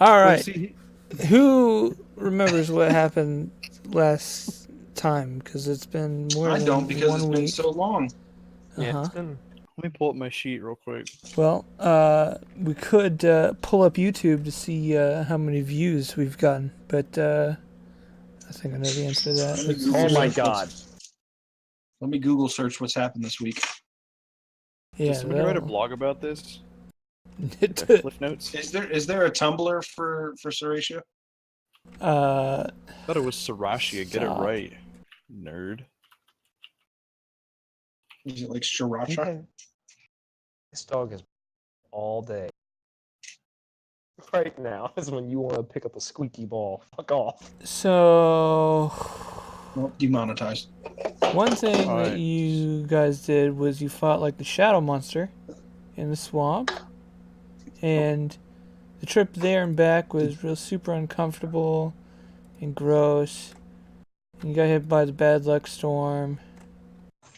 All Well, right. see, Who remembers what happened last time? Because it's been more I than don't because 1 it's week. been so long. Uh-huh. let me pull up my sheet real quick. Well, we could pull up YouTube to see how many views we've gotten, but I think I know the answer to Let me that. Google Oh my search god. Let me Google search what's happened this week. Yeah, Did somebody write a that'll- blog about this? Cliff notes? Is there a Tumblr for Serratio? uh, I thought it was Sriracha. Get it Stop. right, nerd. Is it like Sriracha? This dog is all day. Right now is when you want to pick up a squeaky ball. Fuck off. so Well, demonetized. one thing that Alright. you guys did was you fought like the shadow monster in the swamp, and the trip there and back was real super uncomfortable and gross. And you got hit by the bad luck storm.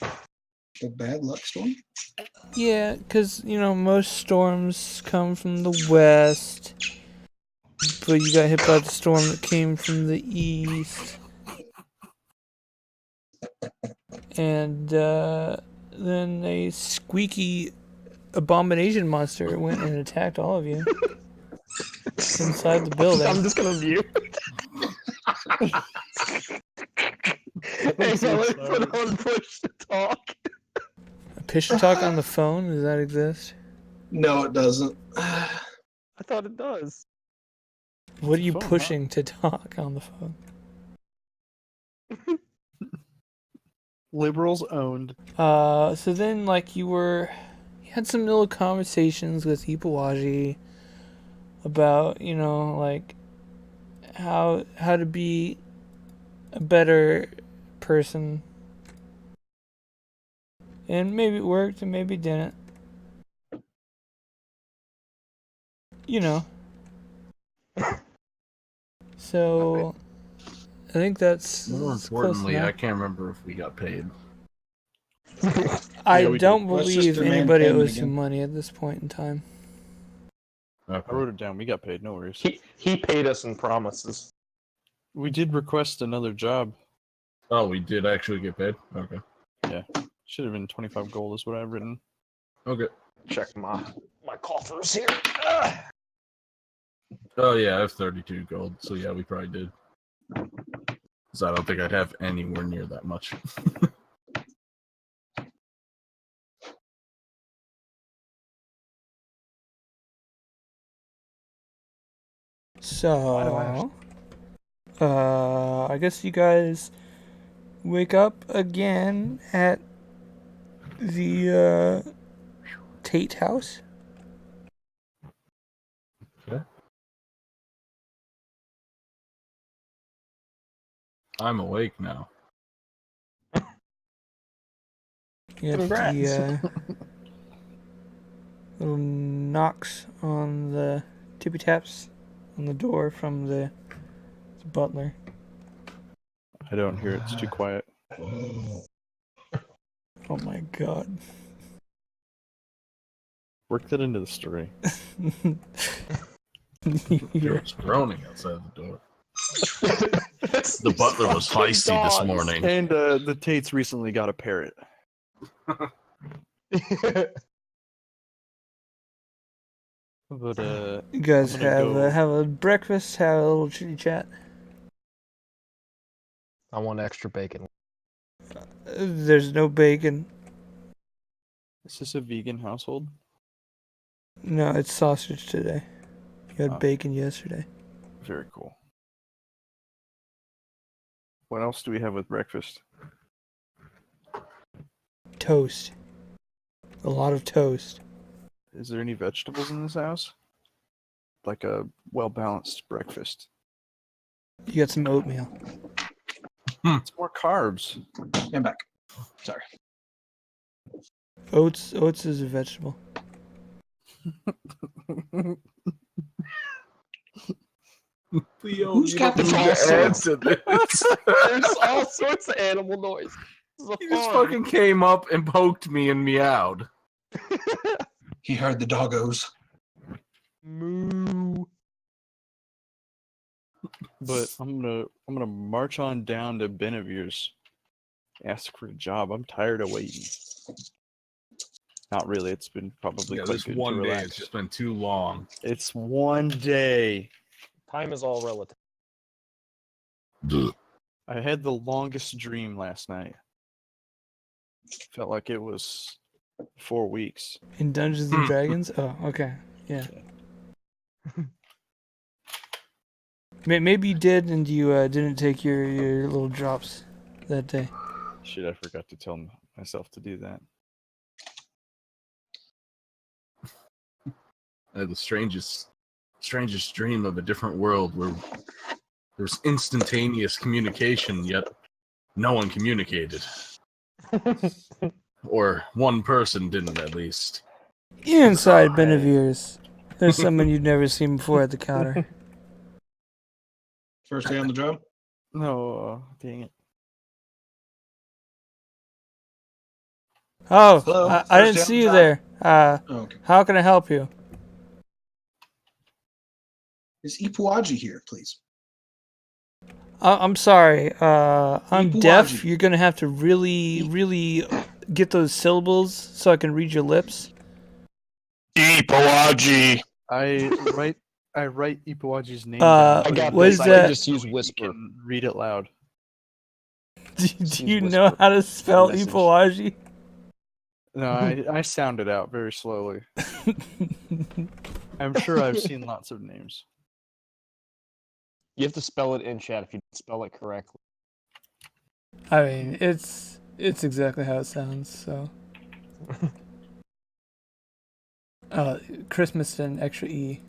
The bad luck storm? Yeah, because, most storms come from the west, but you got hit by the storm that came from the east. And then a squeaky abomination monster went and attacked all of you inside the building. I'm just gonna mute. Hey, so let's sorry. put on push to talk. Push to talk on the phone? Does that exist? No, it doesn't. I thought it does. What are you phone, huh? pushing to talk on the phone? Liberals owned. So then, you had some little conversations with Ipawaji about, how to be a better person. And maybe it worked and maybe it didn't. So, I think that's More close importantly, enough. I can't remember if we got paid. I Yeah, we don't Let's just believe demand anybody payment owes you again. money at this point in time. I Okay. wrote it down. We got paid. No worries. He paid us in promises. We did request another job. Oh, we did actually get paid? Okay. Should have been 25 gold is what I've written. Okay. Check my coffers here. Oh, yeah, I have 32 gold, so yeah, we probably did. Because I don't think I'd have anywhere near that much. Why do I have- So, I guess you guys wake up again at the Tate house. I'm awake now. You got Congrats. the little knocks on the tippy taps on the door from the butler. I don't hear it. It's too quiet. Oh my god. Work that into the story. Yeah. There was groaning outside the door. The butler was feisty this morning. And the Tates recently got a parrot. But You guys I'm gonna have go- have a breakfast, have a little chitty chat. I want extra bacon. There's no bacon. is this a vegan household? No, it's sausage today. You had Oh. bacon yesterday. Very cool. What else do we have with breakfast? Toast. A lot of toast. Is there any vegetables in this house? Like a well-balanced breakfast. You got some oatmeal. It's more carbs. I'm back. Sorry. Oats is a vegetable. Theo, Who's you got don't the need to salsa? add to this. There's all sorts of animal noise. This is a He just farm. fucking came up and poked me and meowed. He heard the doggos. Moo. But I'm gonna march on down to Benevir's, ask for a job. I'm tired of waiting. Not really. It's been probably Yeah, quite this good to one day relax. has just been too long. It's one day. Time is all relative. I had the longest dream last night. Felt like it was 4 weeks. In Dungeons and Dragons? Oh, okay. Yeah. Maybe you did and you didn't take your little drops that day. Shit, I forgot to tell myself to do that. I had the strangest dream of a different world where there's instantaneous communication, yet no one communicated. Or one person didn't, at least. Inside Benevir's, there's someone you've never seen before at the counter. First day on the job? No, dang it. Oh, Hello? I First didn't day on see the you job? there. Oh, okay. How can I help you? Is Ipuaji here, please? I'm sorry. I'm deaf. Ipuaji. You're gonna have to really get those syllables so I can read your lips. Ipuaji. I write Ipuaji's name Uh, down. I put it got in what this. is I the that? can just use so he whisper. can read it loud. Do Just you use know whisper. how to spell Message. Ipuaji? No, I sound it out very slowly. I'm sure I've seen lots of names. You have to spell it in chat if you don't spell it correctly. I mean, it's exactly how it sounds. So, Chris missed an extra e.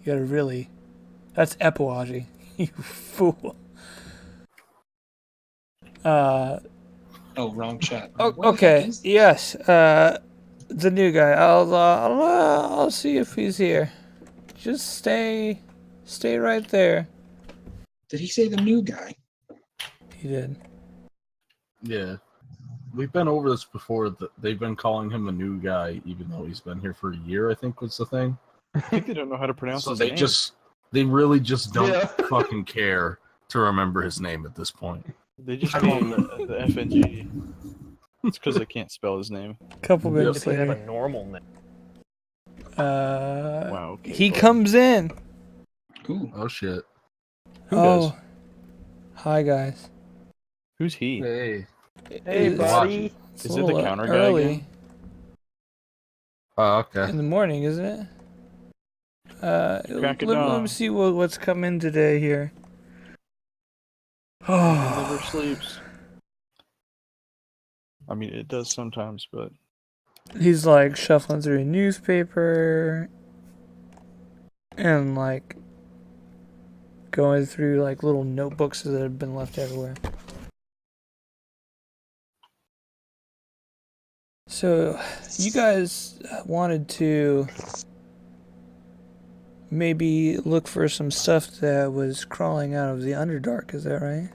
You gotta really. That's Epiwaji. You fool. Oh, wrong chat. Oh, What the heck okay. is this? Yes. The new guy. I'll see if he's here. Just stay right there. Did he say the new guy? He did. Yeah. We've been over this before. They've been calling him a new guy, even though he's been here for a year, I think was the thing. I think they don't know how to pronounce So his they name. they really just don't Yeah. fucking care to remember his name at this point. They just call him the FNG. It's because they can't spell his name. Couple Yep. minutes If you have later. a normal name. Wow. Okay, He buddy. comes in. Cool. Oh shit. Who does? Hi guys. Who's he? Hey. Hey, It's- buddy. It's Is a it the little counter guy early again? Oh, okay. in the morning, isn't it? Crack it let me dawn. see what's come in today here. He never sleeps. I mean, it does sometimes, but He's like shuffling through a newspaper and like going through like little notebooks that have been left everywhere. So, you guys wanted to maybe look for some stuff that was crawling out of the Underdark, is that right?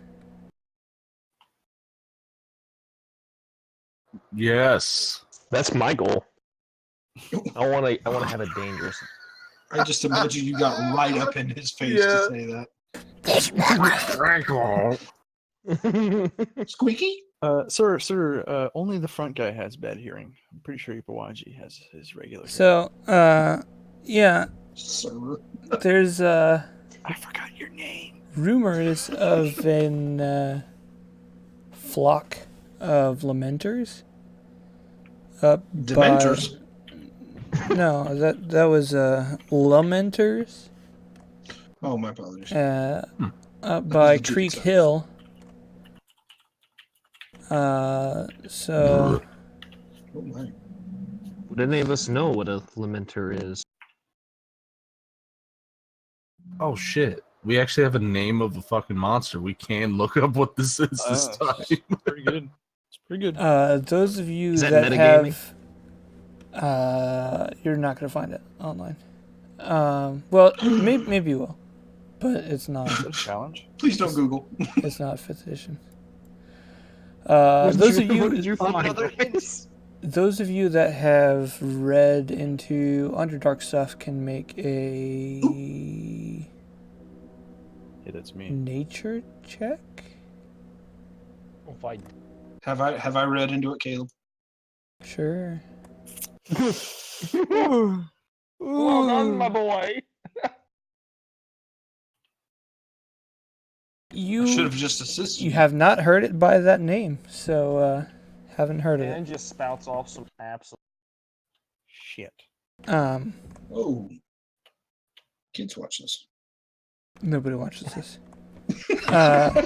Yes. That's my goal. I want to have it dangerous. I just imagine you got right up in his face to say that. Squeaky? sir, only the front guy has bad hearing. I'm pretty sure Ipawaji has his regular hearing. So, yeah, Sir. there's I forgot your name. rumors of an flock of lamenters up Dementors. by... No, that was lamenters Oh, my apologies. up by the Creek Druid side. Hill. So Oh, my. Would any of us know what a lamenter is? Oh shit. We actually have a name of the fucking monster. We can look up what this is this time. It's pretty good. It's pretty good. those of you Is that that metagaming? have, you're not gonna find it online. Well, maybe you will, but it's not. Is that a challenge? Please don't Google. It's not 5th edition. Those of What did you, you find? those of you that have read into Underdark stuff can make a Hit it's me. nature check? If I Have I read into it, Caleb? Sure. Well done, my boy. I should You have just assisted you have not heard it by that name, so haven't heard of And it. just spouts off some absolute. Shit. Oh, kids watch this. Nobody watches this. Uh,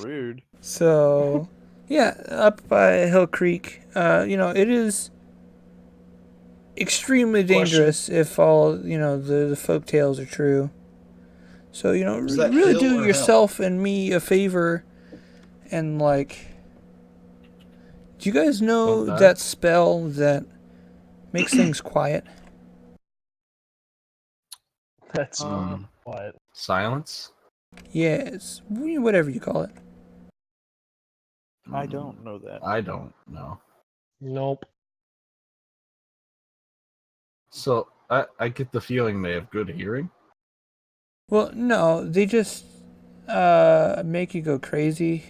Rude. so yeah, up by Hill Creek, it is extremely dangerous if all the folk tales are true. So Is that really hill do or hell? yourself and me a favor, and do you guys know Okay. that spell that makes things quiet? That's Um, what. silence. Yes, whatever you call it. I don't know that. I don't know. Nope. So I get the feeling they have good hearing. Well, no, they just make you go crazy.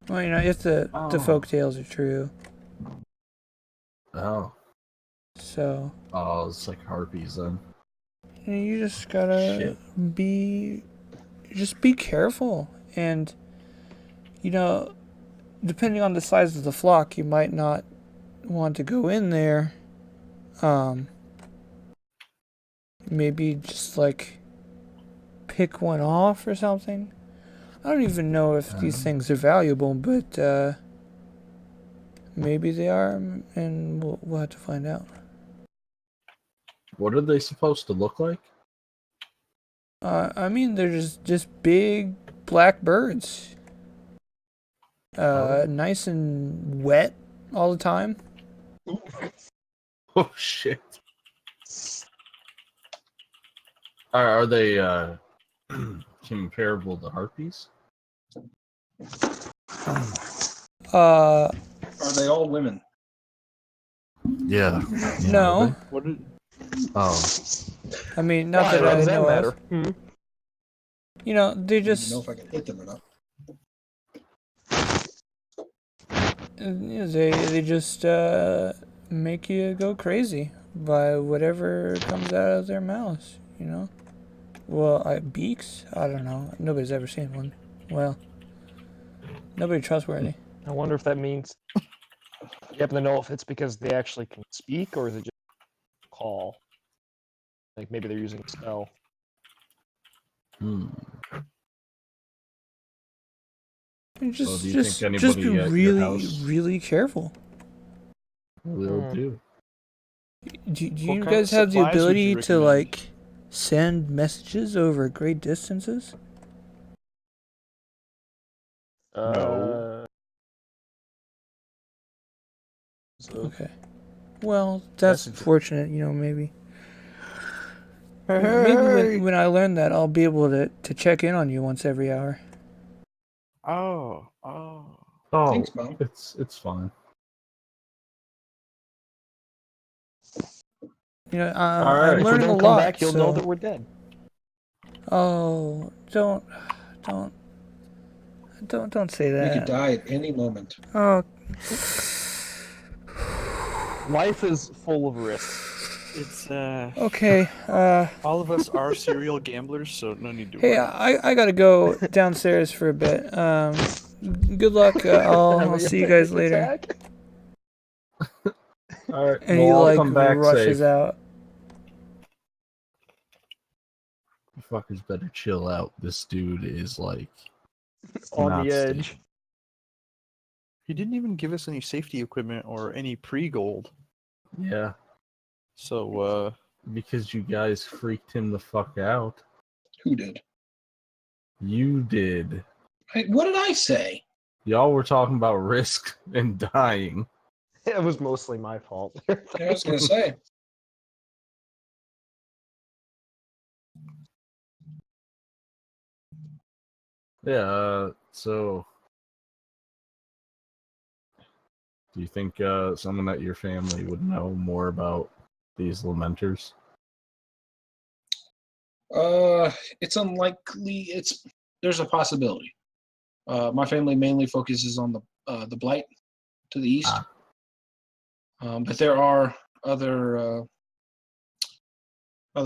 Well, if the folk tales are true. Oh. So Oh, it's like harpies then. you just gotta be careful, and depending on the size of the flock, you might not want to go in there. Maybe just pick one off or something. I don't even know if these things are valuable, but maybe they are, and we'll have to find out. What are they supposed to look like? I mean, they're just big black birds. Nice and wet all the time. Oh shit. Are they comparable to harpies? Are they all women? Yeah. No, What did? Oh. I mean, not Why? that Why I does that know matter? of. Hmm? They I don't even just know if I can hit them or not. they just make you go crazy by whatever comes out of their mouths. Well, beaks? I don't know. Nobody's ever seen one. Well, nobody trustworthy. I wonder if that means. You happen to know if it's because they actually can speak, or is it just call? Like maybe they're using a spell. Just do you think just anybody be at your really, house really careful. will do? Do What you kind of guys have the supplies would you ability to recommend? send messages over great distances? No. Okay. Well, that's Messenger. fortunate, maybe. Maybe when I learn that, I'll be able to check in on you once every hour. Oh. Oh, Thanks, Mom. it's fine. I'm right. If we learning a don't come lot. back, you'll know so- that we're dead. Oh, don't say We could that. die at any moment. Oh, Life is full of risks. It's okay. all of us are serial gamblers, so no need to Hey, worry. I gotta go downstairs for a bit. Good luck. I'll Having see a you guys panic later. attack? All right. And Well, he I'll come back rushes safe. out. You fuckers better chill out. This dude is On not the stable. edge. He didn't even give us any safety equipment or any pre-gold. Yeah, So, because you guys freaked him the fuck out. Who did? You did. What did I say? Y'all were talking about risk and dying. It was mostly my fault. Yeah, I was gonna say. Yeah, so do you think someone at your family would know more about these lamenters? It's unlikely. There's a possibility. My family mainly focuses on the blight to the east, but there are other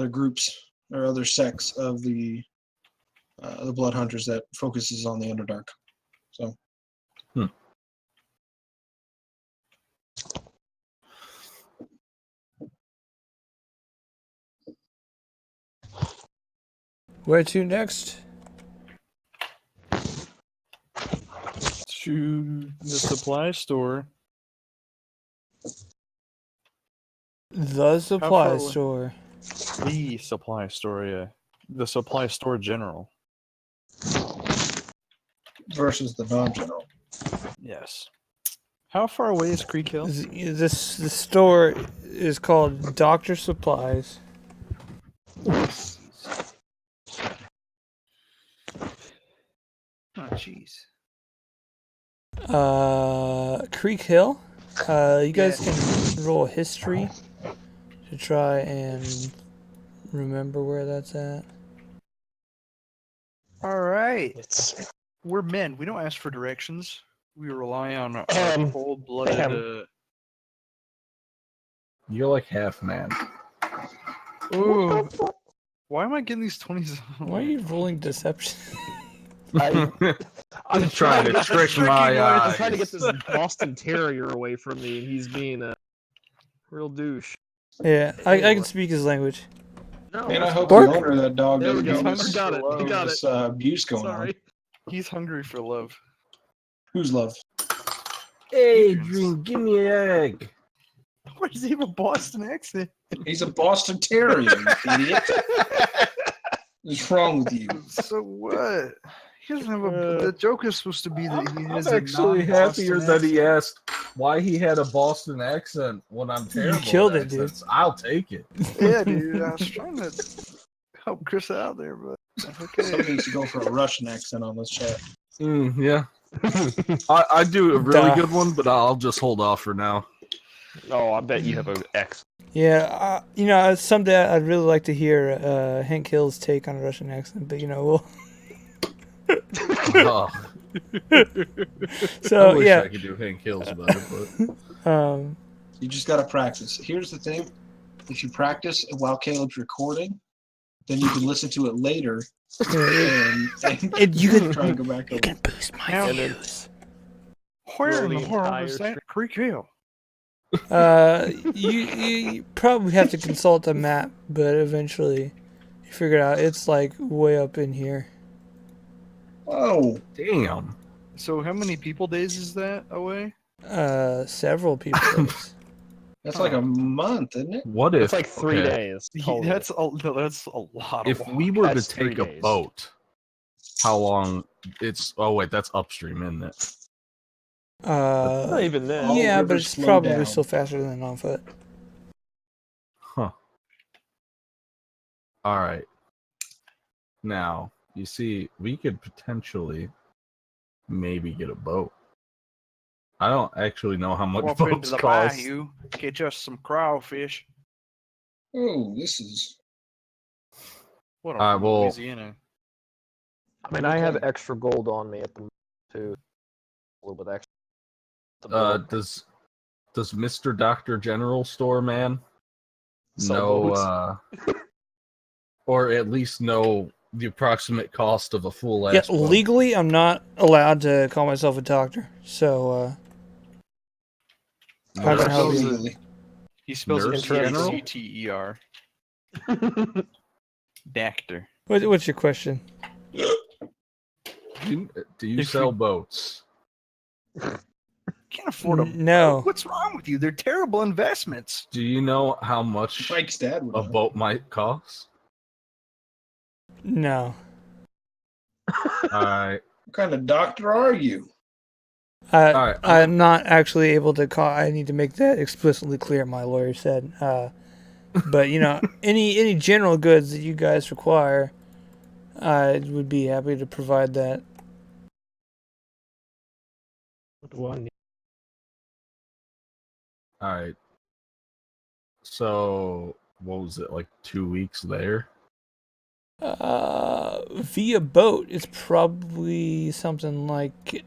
groups or other sects of the blood hunters that focuses on the Underdark. So. Where to next? To the supply store. The supply far away? store. The supply store, yeah. The supply store general. Versus the non-general. Yes. How far away is Creek Hill? The store is called Doctor Supplies. Oh, jeez. Creek Hill. You guys can roll history to try and remember where that's at. All right. It's We're men. We don't ask for directions. We rely on our cold-blooded. You're like half man. Ooh. Why am I getting these 20s? Why are you rolling deception? I'm trying to trick my I'm trying to get eyes. this Boston Terrier away from me, and he's being a real douche. Yeah, I can speak his language. No, And I that's hope Bark. the owner of that dog There we doesn't go. have He's this, hungry for love. this abuse going on. sorry. He's hungry for love. Who's love? Adrian, give me an egg. Why does he have a Boston accent? He's a Boston Terrier, you idiot. What's wrong with you? So what? He doesn't have a. The joke is supposed to be that he I'm has actually a happier non-Boston that he accent. asked why he had a Boston accent when I'm terrible. killed at it, dude. accents. I'll take it. Yeah, dude. I was trying to help Chris out there, but Somebody okay. needs to go for a Russian accent on this chat. Yeah. I do a really Duh. good one, but I'll just hold off for now. Oh, I bet you have an X. Yeah, someday I'd really like to hear Hank Hill's take on a Russian accent, but we'll. Oh, So I wish yeah, I could do Hank Hills better, but You just got to practice. Here's the thing. If you practice while Caleb's recording, then you can listen to it later and you can try and go back over. boost my Now- views. Where in the the world entire is that stream. Creek Hill? You probably have to consult a map, but eventually you figure it out. It's like way up in here. Oh, damn. So how many people days is that away? Several people. that's like a month, isn't it? What if It's like 3 okay, days. Total. That's a lot. If of we were to That's 3 take a days. boat, how long? It's wait, that's upstream, isn't it? Not even then. All Yeah, but rivers it's flow probably down. still faster than on foot. Huh. All right. Now, you see, we could potentially maybe get a boat. I don't actually know how much Walk into boats the cost. bayou, get just some crawfish. Oh, this is. What All right, well- Louisiana? I mean, I have Okay. extra gold on me at the moment, too. A little bit extra. To build Does Mr. Dr. General Store man some know boats. or at least know the approximate cost of a full Yeah, ass boat? legally I'm not allowed to call myself a doctor, so how can I help you? Legally. He spells it Nurse General? Dacter. Dacter. What's your question? Do you If sell we- boats? Can't afford them. No. What's wrong with you? They're terrible investments. Do you know how much Mike's dad would a know. boat might cost? No. Alright. What kind of doctor are you? Alright. I'm not actually able to call. I need to make that explicitly clear. My lawyer said. But any general goods that you guys require, I would be happy to provide that. What do I need? Alright. So, what was it, like 2 weeks there? Via boat, it's probably something like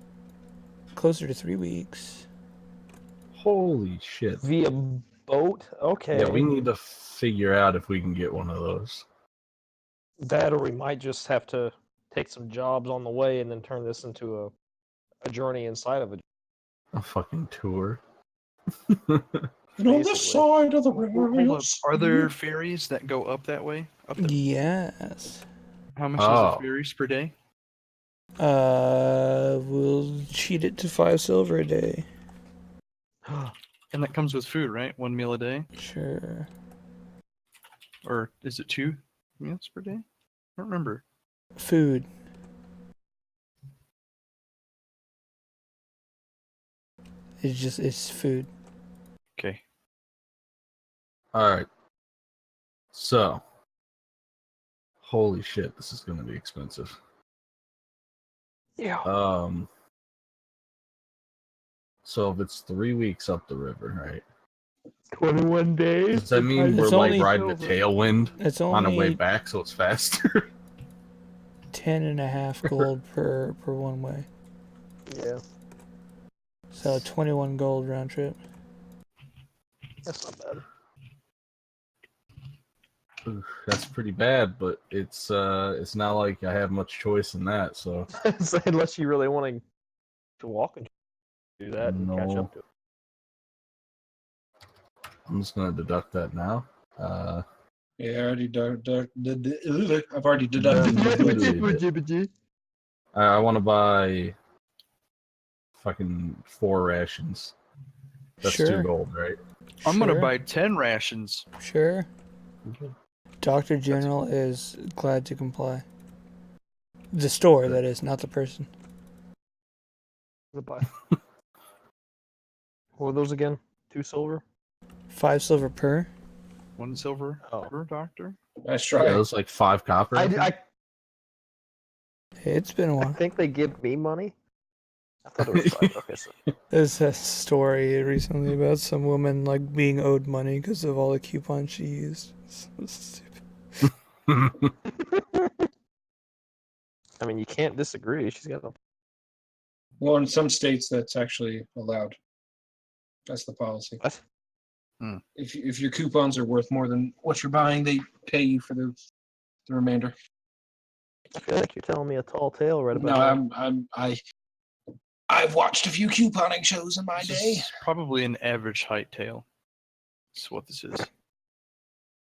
closer to 3 weeks. Holy shit. Via boat? Okay. Yeah, we need to figure out if we can get one of those. That, or we might just have to take some jobs on the way and then turn this into a journey inside of a. A fucking tour. And on this Basically. side of the river, Hold you'll up. Are there ferries that go up that way? Up the... Yes. How much is Oh. the ferries per day? We'll cheat it to 5 silver a day. And that comes with food, right? 1 meal a day? Sure. Or is it 2 meals per day? I don't remember. Food. It's food. Okay. Alright. So. Holy shit, this is gonna be expensive. Yeah. So if it's 3 weeks up the river, right? 21 days. Does that mean we're It's like only riding a tailwind It's on our way only back so it's faster? 10.5 gold per one way. Yeah, So 21 gold round trip. that's not bad. Oof, that's pretty bad, but it's not like I have much choice in that, so So unless you really want to walk and do that and catch No. up to it. I'm just gonna deduct that now. Yeah, I already I've already deducted. I want to buy fucking 4 rations. That's Sure. 2 gold, right? I'm gonna Sure. buy 10 rations. Sure. Okay. Dr. General is glad to comply. The store, that is, not the person. Goodbye. What were those again? 2 silver? 5 silver per. 1 silver Oh. per doctor. Nice Yeah, try. it was like 5 copper. I think. It's been a I while. think they give me money. I thought it was 5. Okay, so There's a story recently about some woman like being owed money because of all the coupons she used. So stupid. I mean, you can't disagree. She's got a. Well, in some states, that's actually allowed. That's the policy. What? If your coupons are worth more than what you're buying, they pay you for the remainder. I feel like you're telling me a tall tale right No, about now. I've watched a few couponing shows in my This day. is probably an average height tail. That's what this is.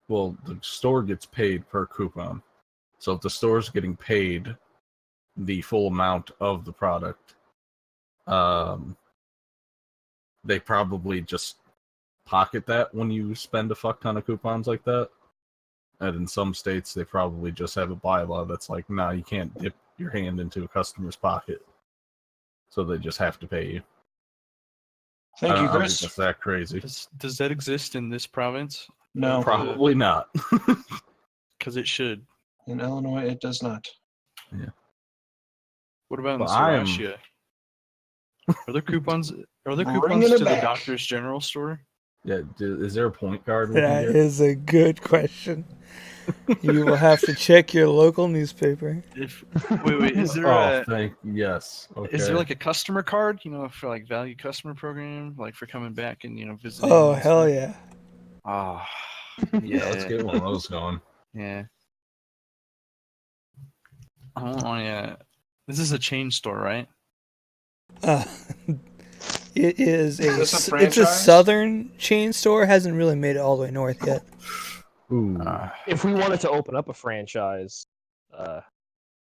Well, the store gets paid per coupon. So if the store's getting paid the full amount of the product, they probably just pocket that when you spend a fuck ton of coupons like that. And in some states, they probably just have a bylaw that's like, nah, you can't dip your hand into a customer's pocket. So they just have to pay you. Thank I you, don't think Chris. it's that crazy. Does that exist in this province? No, Probably not. Because it should. in Illinois, it does not. What about in Well, I am- Zerosh? Are there coupons? Are there Bringing coupons it to the back. Doctor's General store? Yeah, is there a point guard we can That get? is a good question. You will have to check your local newspaper. If wait, is there Yes. Okay. is there like a customer card? You know, for like value customer program, like for coming back and visiting. Oh, and hell stuff? yeah. Ah, Yeah, let's get one of those going. Yeah. Oh yeah. This is a chain store, right? It is this a it's a franchise? southern chain store. Hasn't really made it all the way north yet. Ooh. If we wanted to open up a franchise,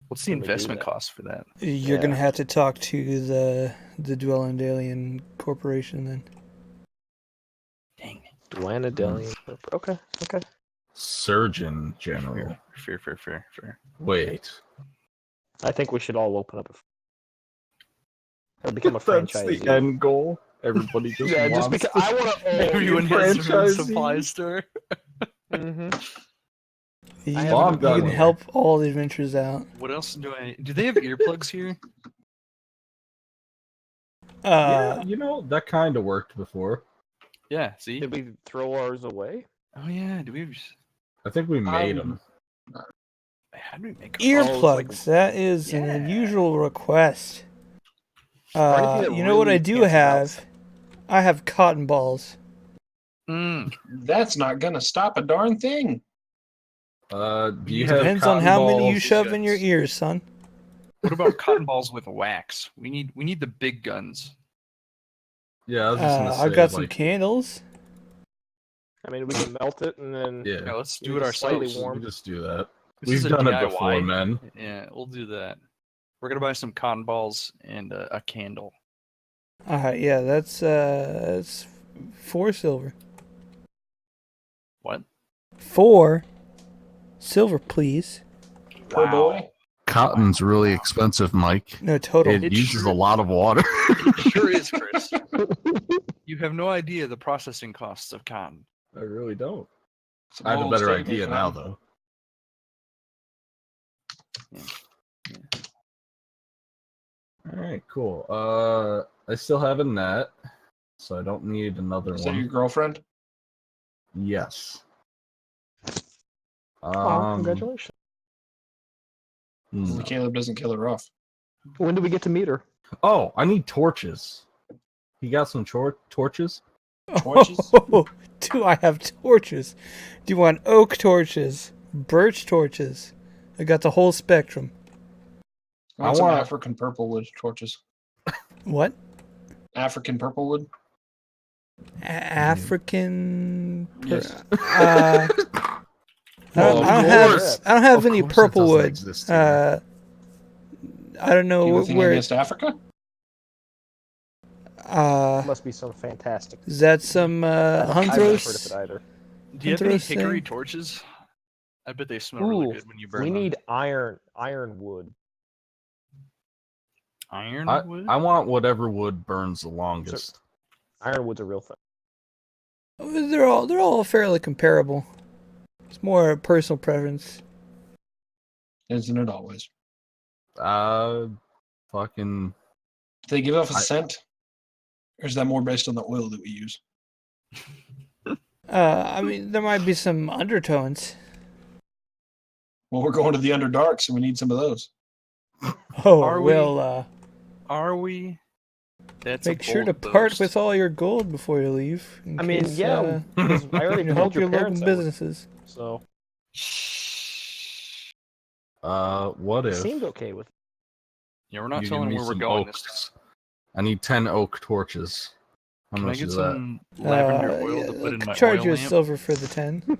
What's the Can we do investment that? cost for that? You're gonna Yeah. have to talk to the Dwellendalian Corporation then. Dang. Dwellendalian. Okay. Surgeon General. Fair. Wait. I think we should all open up or become a That's franchisee. the end goal. Everybody just Yeah, wants just because to- I want to own. Everyone has their own franchisee. supply store. Mm-hmm. You, I you have I'm done can with help all the adventurers out. What else do they have earplugs here? Yeah, that kind of worked before. Yeah, see? Did we throw ours away? Oh yeah, do we have... I think we made them. How do we make Earplugs. That is an Yeah. unusual request. Or anything that You know what I really do cancels out have? sound. I have cotton balls. That's not gonna stop a darn thing. Do you have Depends on cotton how many you balls? shove in your ears, son. What about cotton balls with wax? We need the big guns. Yeah, I was just gonna say. I've got some like, candles. I mean, we can melt it and then yeah, Yeah, let's Make do it it slightly ourselves. warm. we just do that. This We've is a done it DIY. before, man. Yeah, we'll do that. We're gonna buy some cotton balls and a candle. Yeah, that's 4 silver. What? 4 silver, please. Per boy. Cotton's really expensive, Mike. No, total. It It uses sure- a lot of water. It sure is, Chris. You have no idea the processing costs of cotton. I really don't. Some I have a old better staple idea now, cotton. though. All right, cool. I still have a net, so I don't need another Is that your one. girlfriend? Yes. oh, congratulations. hmm. Caleb doesn't kill her off. When do we get to meet her? Oh, I need torches. You got some torches? Torches? Oh, do I have torches? Do you want oak torches? Birch torches? I got the whole spectrum. I want some want- African purple wood torches. What? African purple wood? African. Yes. I Well, don't of have. course. I don't have Of any course it purple doesn't wood. exist here. I don't know Anything where. against Africa? Must be some fantastic. Is that some I've never heard of it Hunthros? either. Do you have any Interesting. hickory torches? I bet they smell really Ooh, good when you burn we them. need iron wood. Ironwood? I want whatever wood burns the longest. Ironwood's a real thing. They're all fairly comparable. It's more a personal preference. Isn't it always? Fucking. Do they give off a scent? Or is that more based on the oil that we use? I mean, there might be some undertones. Well, we're going to the Underdark, so we need some of those. Oh, Are we? well, Are we? That's make a sure to bold part boast. with all your gold before you leave. in I mean, case, yeah, because I already you told help your your local parents I would, businesses. so What it if seemed okay with. Yeah, we're not you give telling me where we're some going this time. oaks? I need 10 oak torches. How Can I much get is that? some lavender oil Yeah, to put in I'll my charge oil you a lamp? silver for the 10.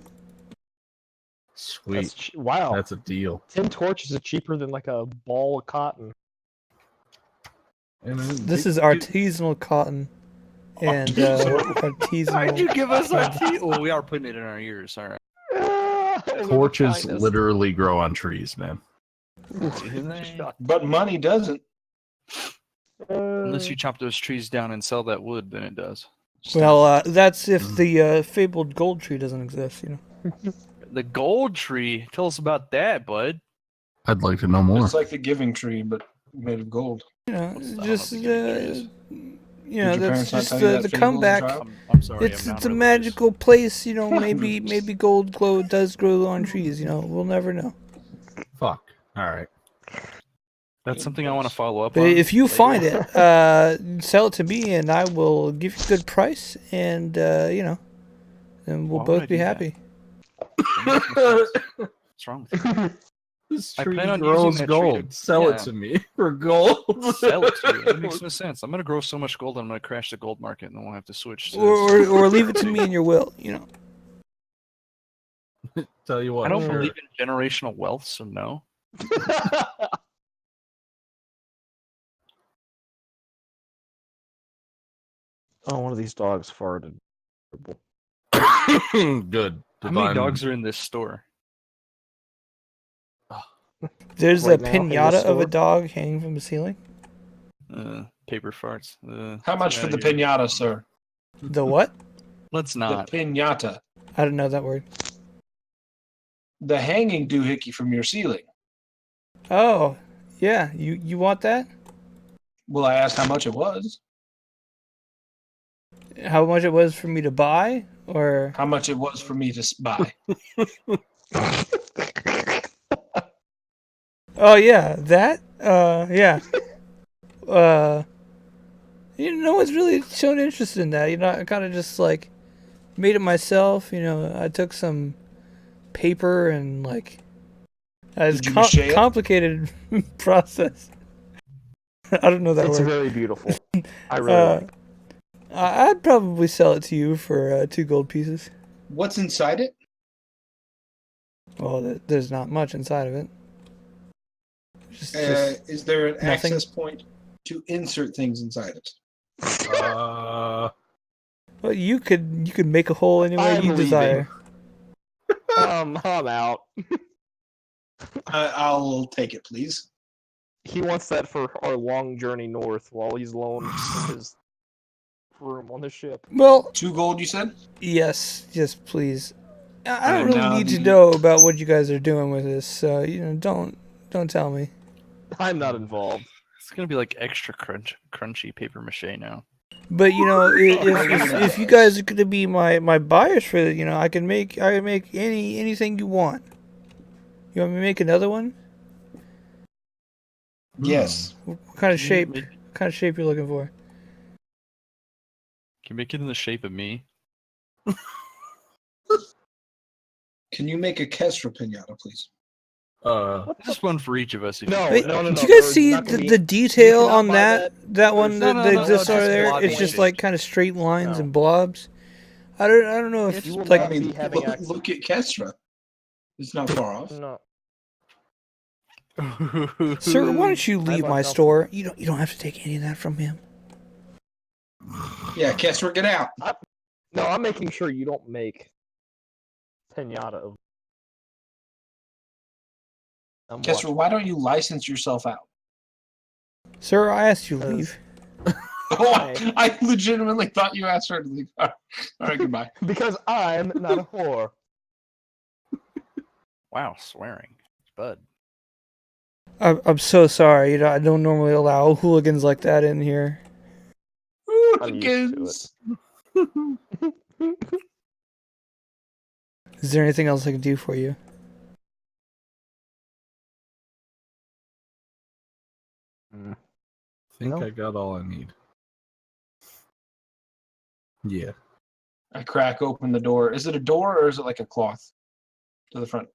Sweet. Wow, That's a deal. 10 torches is cheaper than like a ball of cotton. And then This is artisanal cotton. And artisanal. Why'd you give us our tea? Well, we are putting it in our ears. All right. torches literally grow on trees, man. But money doesn't. Unless you chop those trees down and sell that wood, then it does. Well, that's if the fabled gold tree doesn't exist, you know. The gold tree. Tell us about that, bud. I'd like to know more. It's like the giving tree, but made of gold. You know, What's the just hell of the trees? you know, Did your that's parents not just tell you that the fable as a comeback. child? I'm sorry. It's I'm a non-religious. magical place, you know. Maybe gold glow does grow on trees. You know, we'll never know. Fuck. All right. That's something I want to follow up But on. if you later. find it, sell it to me, and I will give you a good price, and you know, then we'll Why would I both be do that? happy. What's wrong with you? This I tree plan on grows using that tree gold. to- Sell yeah. it to me for gold. Sell it to you. That makes no sense. I'm gonna grow so much gold, I'm gonna crash the gold market, and then we'll have to switch. To Or leave it to me in your will. You know. Tell you what. I don't sure. believe in generational wealth, so no. Oh, one of these dogs farted. Good. How many Divine- dogs are in this store? There's Right a now, in this pinata of a store? dog hanging from the ceiling. Paper farts. How much for the pinata? pinata, sir? The what? Let's not. The pinata. I don't know that word. The hanging doohickey from your ceiling. Oh, yeah. You want that? Well, I asked how much it was. How much it was for me to buy, or How much it was for me to buy. Oh yeah, that. Yeah. No one's really shown interest in that. I kind of just like made it myself. I took some paper and like it's Did you mache it? complicated process. I don't know that It's word. very beautiful. I really like it. I'd probably sell it to you for 2 gold pieces. What's inside it? Well, there's not much inside of it. Just Is there an nothing. access point to insert things inside it? Well, you could make a hole any way I'm you leaving. desire. I'm out. I'll take it, please. He wants that for our long journey north while he's alone in his room on the ship. Well, 2 gold, you said? yes, please. I don't And really now need to the- know about what you guys are doing with this, so don't tell me. I'm not involved. It's gonna be like extra crunchy paper mache now. But if you guys are going to be my buyers for it, I can make anything you want. You want me to make another one? Yes. What kind of shape? Make- What kind of shape you're looking for? Can you make it in the shape of me? Can you make a Kestra pinata, please? Just one for each of us. if you No, can. Wait, no. do you There's guys see not gonna be- the detail you cannot on buy that one No, that, no, that no, exists no, over just there? blob It's just shaped. like kind of straight lines No. and blobs. I don't know if You will like not I mean, be having look, access. look at Kestra. It's not far off. No. Sir, why don't you leave I'm my uncomfortable. store? You don't have to take any of that from him. Yeah, Kestra, get out. No, I'm making sure you don't make pinata of. I'm Kestra, watching. why don't you license yourself out? Sir, I asked you to Because- leave. Oh, I legitimately thought you asked her to leave. All right, goodbye. Because I'm not a whore. Wow, swearing, Bud. I'm so sorry. I don't normally allow hooligans like that in here. I'm used to it. Is there anything else I can do for you? I think No. I got all I need. Yeah. I crack open the door. Is it a door or is it like a cloth to the front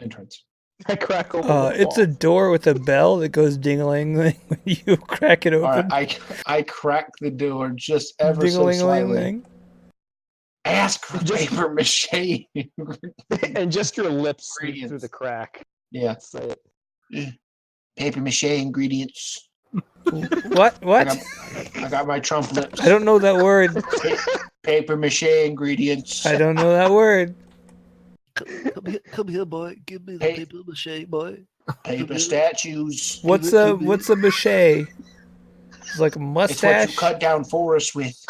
entrance? I crack open the It's a cloth. door with a bell that goes ding-a-ling when you crack it All open. right, I crack the door just ever so slightly. Ding-a-ling-a-ling-ling. Ask for Just- paper mache. And just your lips slip through Ingredients. the crack. Yeah, Say it. paper mache ingredients. What? I got my Trump lips. I don't know that word. Paper mache ingredients. I don't know that word. Come here, boy. Give me the Hey. paper mache, boy. Paper statues. What's a mache? It's like a It's what mustache. you cut down forests with.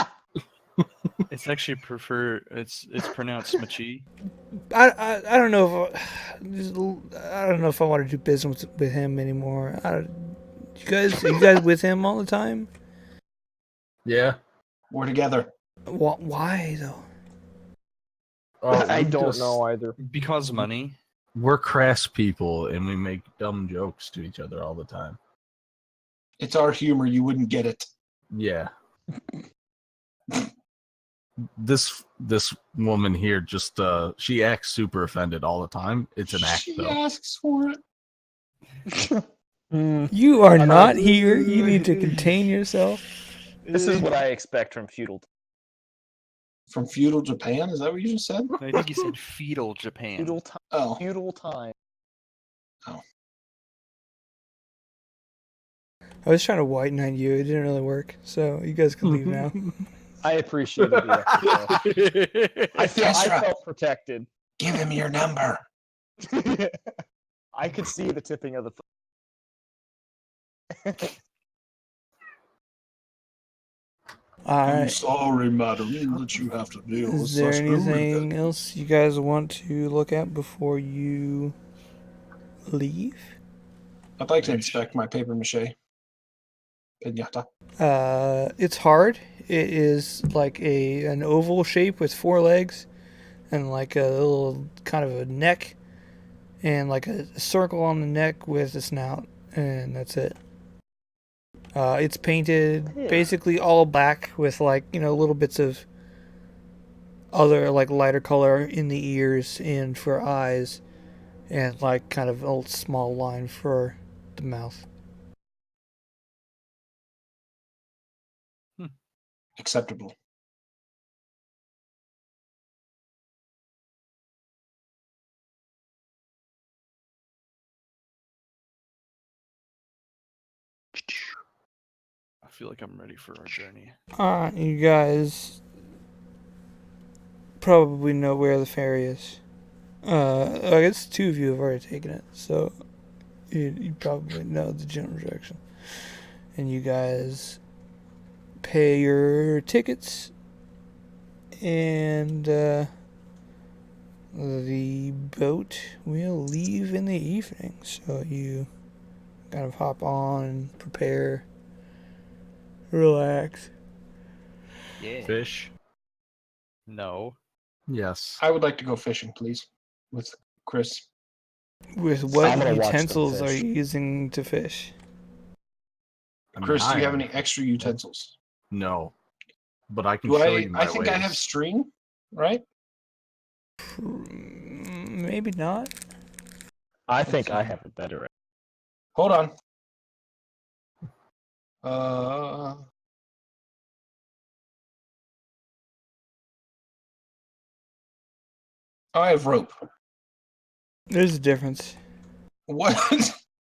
It's actually it's pronounced machi. I don't know I don't know if I want to do business with him anymore. Are you guys with him all the time? Yeah. We're together. Why though? I we don't just- know either. Because money. We're crass people and we make dumb jokes to each other all the time. It's our humor. You wouldn't get it. Yeah. This woman here just she acts super offended all the time. It's an act She though. asks for it. You are I not know. here. You need to contain yourself. This is what I expect from feudal. From feudal Japan? Is that what you just said? I think you said feudal Japan. Feudal time. Oh, Feudal time. I was trying to white knight you. It didn't really work. So you guys can leave now. I appreciated the effort. Though. I Kestra. felt protected. give him your number. I could see the tipping of the. All I'm right. sorry, madam, that you have to deal with Is there such anything else you guys want to look at before you leave? I'd like to inspect my paper mache pinata. It's hard. It is like an oval shape with 4 legs and like a little kind of a neck, and like a circle on the neck with a snout, and that's it. It's painted Yeah. basically all black with like, little bits of other like lighter color in the ears and for eyes, and like kind of a small line for the mouth. Acceptable. I feel like I'm ready for our journey. You guys probably know where the ferry is. I guess two of you have already taken it, so you probably know the general direction. And you guys pay your tickets, and the boat will leave in the evening. So you kind of hop on and prepare, relax. Yeah. Fish. No. Yes. I would like to go fishing, please, with Chris. With I'm what gonna watch them utensils are fish. you using to fish? I mean, Chris, do you have am. any extra utensils? No. But I can Do show I? you my I think I have ways. string, right? Maybe not. I think see. I have a better. Hold on. I have rope. There's a difference. What?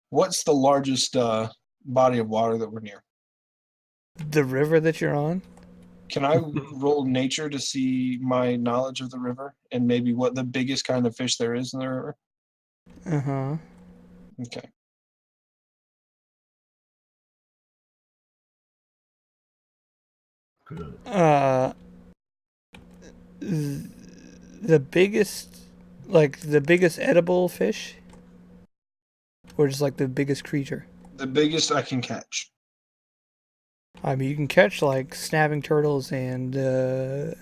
What's the largest body of water that we're near? The river that you're on? Can I roll nature to see my knowledge of the river and maybe what the biggest kind of fish there is in the river? Uh-huh. Okay. Good. The biggest, like the biggest edible fish, or just like the biggest creature? The biggest I can catch. I mean, you can catch like snapping turtles and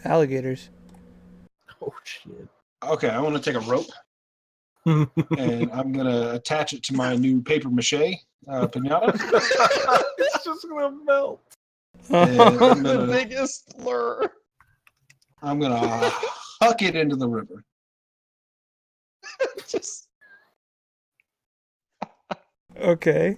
alligators. Oh shit. Okay, I want to take a rope and I'm gonna attach it to my new paper mache pinata. It's just gonna melt. And I'm The gonna, biggest lure. I'm gonna huck it into the river. Just. Okay.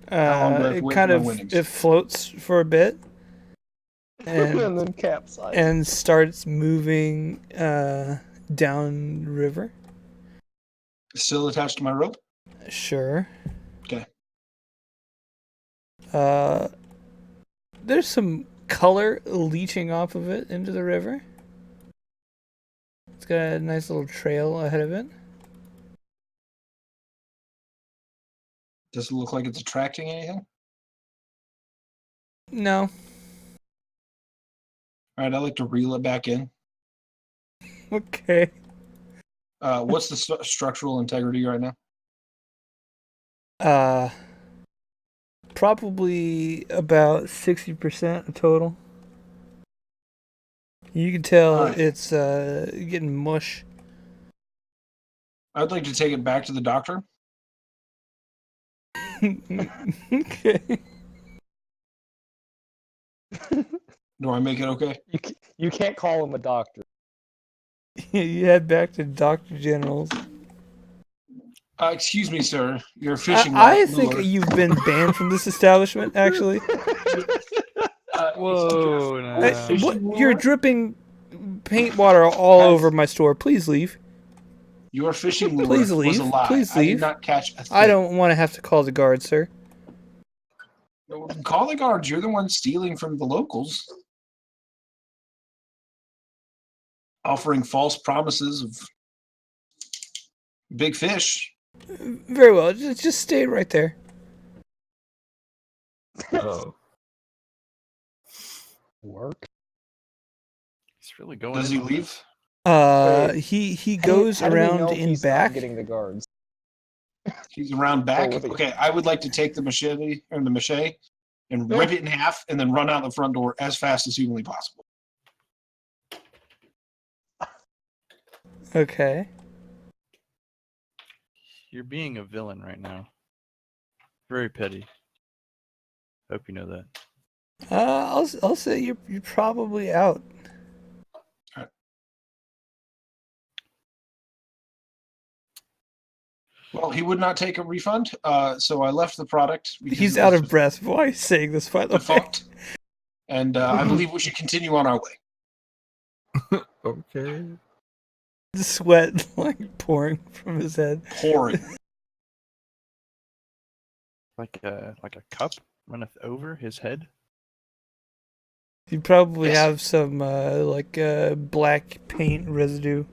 How long do I have to It wait kind for my of winnings? it floats for a bit and and then capsize. and starts moving down river. Still attached to my rope? Sure. Okay. There's some color leaching off of it into the river. It's got a nice little trail ahead of it. Does it look like it's attracting anything? No. All right, I'd like to reel it back in. Okay. What's the structural integrity right now? Probably about 60% total. You can tell Alright. it's getting mush. I'd like to take it back to the doctor. Okay. Do I make it okay? You can't call him a doctor. You head back to Dr. General's. Excuse me, sir. You're fishing. I lure. think you've been banned from this establishment, actually. Whoa, no. Hey, what? You're dripping paint water all over my store. Please leave. Your fishing lure Please was leave. a lie. Please I leave. did not catch a thing. I don't want to have to call the guards, sir. Call the guards. You're the one stealing from the locals. Offering false promises of big fish. Very well. Just stay right there. Oh. Work. He's really going. Does in he on leave? this. He goes How do we around know in he's not back. getting the guards. He's around back. with you. Okay, I would like to take the machete or the mache and rip it in half, and then run out the front door as fast as humanly possible. Okay. You're being a villain right now. Very petty. Hope you know that. I'll say you're probably out. Well, he would not take a refund, so I left the product. Because He's it out was of breath. Why are you saying this, by the way? defunct. And I believe we should continue on our way. Okay. The sweat like pouring from his head. Pouring. Like a cup runneth over his head. You probably Yes. have some black paint residue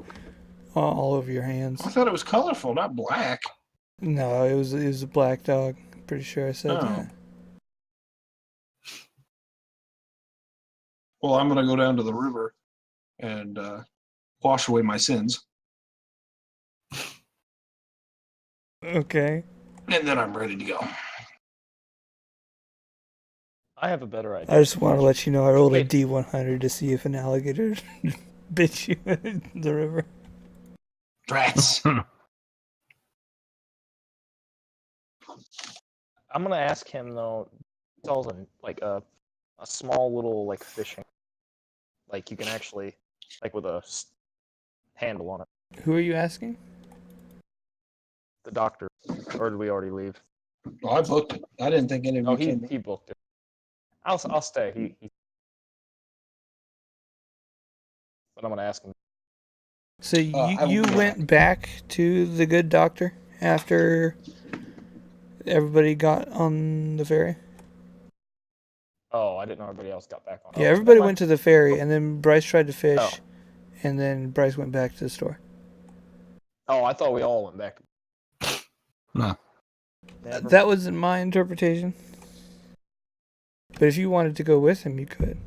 all over your hands. I thought it was colorful, not black. No, it was a black dog. Pretty sure I said Oh. that. Well, I'm going to go down to the river and wash away my sins. Okay. And then I'm ready to go. I have a better idea. I just want to let you know I rolled a Wait. D100 to see if an alligator bit you in the river. Drats. I'm gonna ask him though. It's also like a small little like fishing, like you can actually like with a handle on it. Who are you asking? The doctor, or did we already leave? Well, I booked it. I didn't think any of Oh, you he came. he booked it. I'll stay. But I'm gonna ask him. So I will you be right went back to the good doctor after everybody got on the ferry? Oh, I didn't know everybody else got back on. Yeah, Oh, everybody never went to the ferry, and then Bryce tried to fish, Oh. and then Bryce went back to the store. Oh, I thought we all went back. No. Never That wasn't my interpretation. But if you wanted to go with him, you could.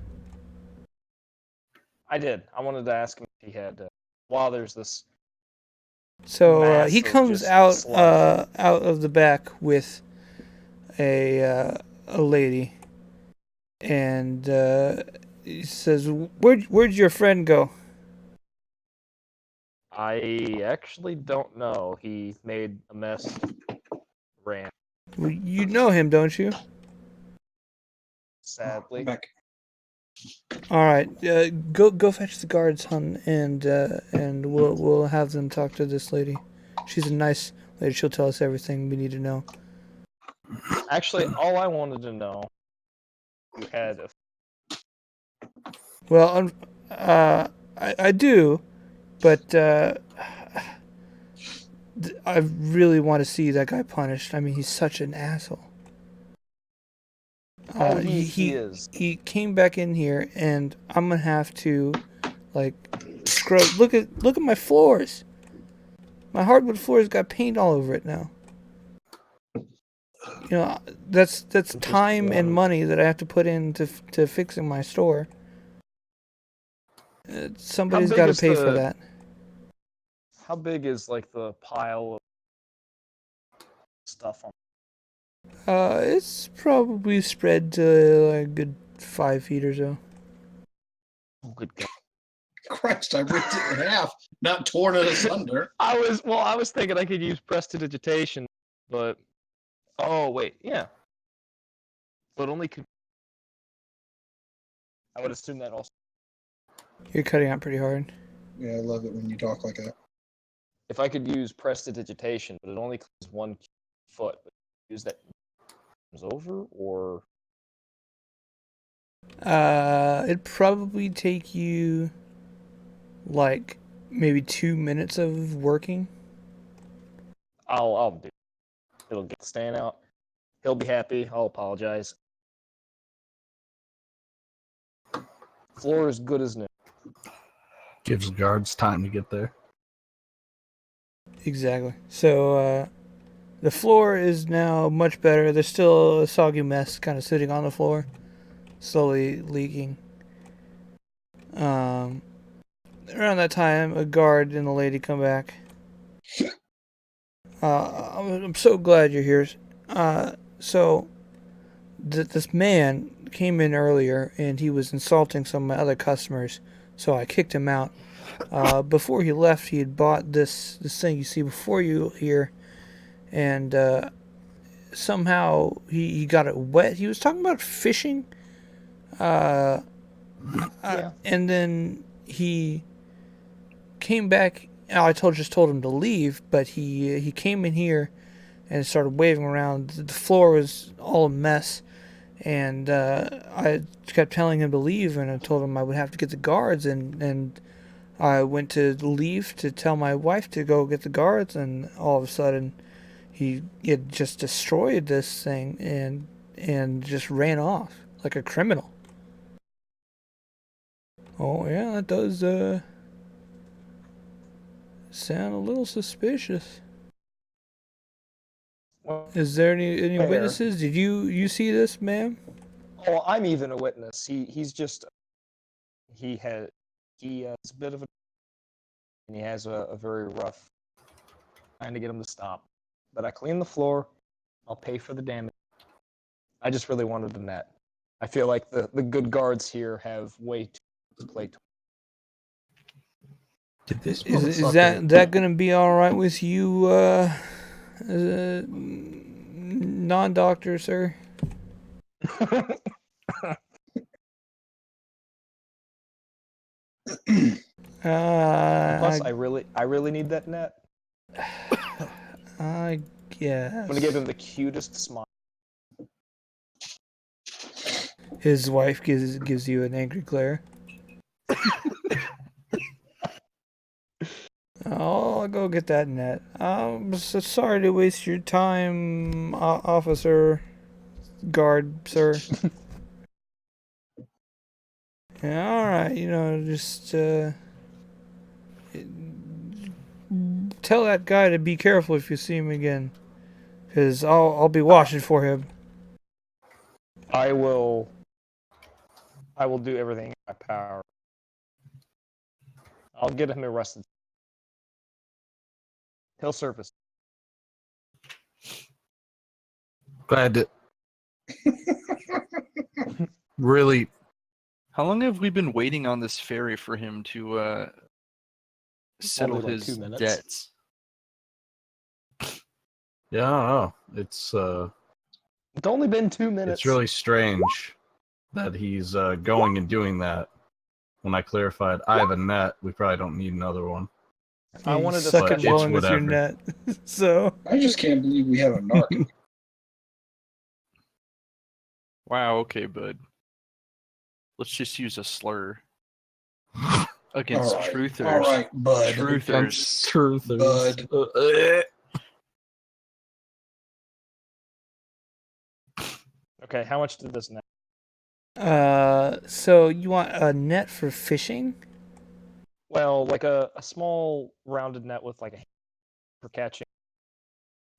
I did. I wanted to ask him if he had. While there's this. So he Massive comes just out sludge. out of the back with a lady, and he says, "Where'd your friend go?" I actually don't know. He made a mess. Ran. Well, you know him, don't you? Sadly. I'm back. All right, go fetch the guards, hon, and we'll have them talk to this lady. She's a nice lady. She'll tell us everything we need to know. Actually, all I wanted to know. You had a. Well, I do, but I really want to see that guy punished. I mean, he's such an asshole. Oh, he is. He came back in here, and I'm gonna have to, like, scrub. Look at my floors. My hardwood floors got paint all over it now. You know, that's time and money that I have to put into fixing my store. Somebody's big got to is pay for the- that. How big is like the pile of stuff on? It's probably spread to like a good 5 feet or so. Oh, good God. Christ, I ripped it in half, not torn it asunder. I was thinking I could use prestidigitation, but oh wait, yeah. But only could. I would assume that also. You're cutting out pretty hard. Yeah, I love it when you talk like that. If I could use prestidigitation, but it only clears 1 foot, but use that over or It'd probably take you like maybe 2 minutes of working. I'll do. It'll get staying out. He'll be happy. I'll apologize. Floor is good as new. Gives guards time to get there. Exactly. So the floor is now much better. There's still a soggy mess kind of sitting on the floor, slowly leaking. Around that time, a guard and a lady come back. I'm so glad you're here. So, this man came in earlier and he was insulting some of my other customers, so I kicked him out. Before he left, he had bought this thing you see before you here, and somehow he got it wet. He was talking about fishing, Yeah. and then he came back. I just told him to leave, but he came in here and started waving around. The floor was all a mess, and I kept telling him to leave, and I told him I would have to get the guards, and I went to leave to tell my wife to go get the guards, and all of a sudden he had just destroyed this thing and just ran off like a criminal. Oh yeah, that does sound a little suspicious. Well, Is there any Fair. witnesses? Did you see this, ma'am? oh, I'm even a witness. He's just he has a bit of a and he has a very rough trying to get him to stop. But I clean the floor. I'll pay for the damage. I just really wanted the net. I feel like the good guards here have way too much play. Did this Is that gonna be all right with you, non-doctor, sir? Plus, I really need that net. I guess. I'm gonna give him the cutest smile. His wife gives you an angry glare. I'll go get that net. I'm so sorry to waste your time, officer, guard, sir. Yeah, all right, just tell that guy to be careful if you see him again, because I'll be watching for him. I will do everything in my power. I'll get him arrested. He'll surface. Glad to really. How long have we been waiting on this ferry for him to settle Probably like his 2 minutes. debts? Yeah, I don't know. It's only been 2 minutes. It's really strange that he's going and doing that. When I clarified, I have a net. We probably don't need another one. I You wanted to suck at it's blowing with your whatever. net. So I just can't believe we have a narc. Wow, okay, bud. Let's just use a slur against All right. truthers. All right, bud. Truthers. Truthers. Okay, how much did this net? so you want a net for fishing? Well, like a small rounded net with like a for catching.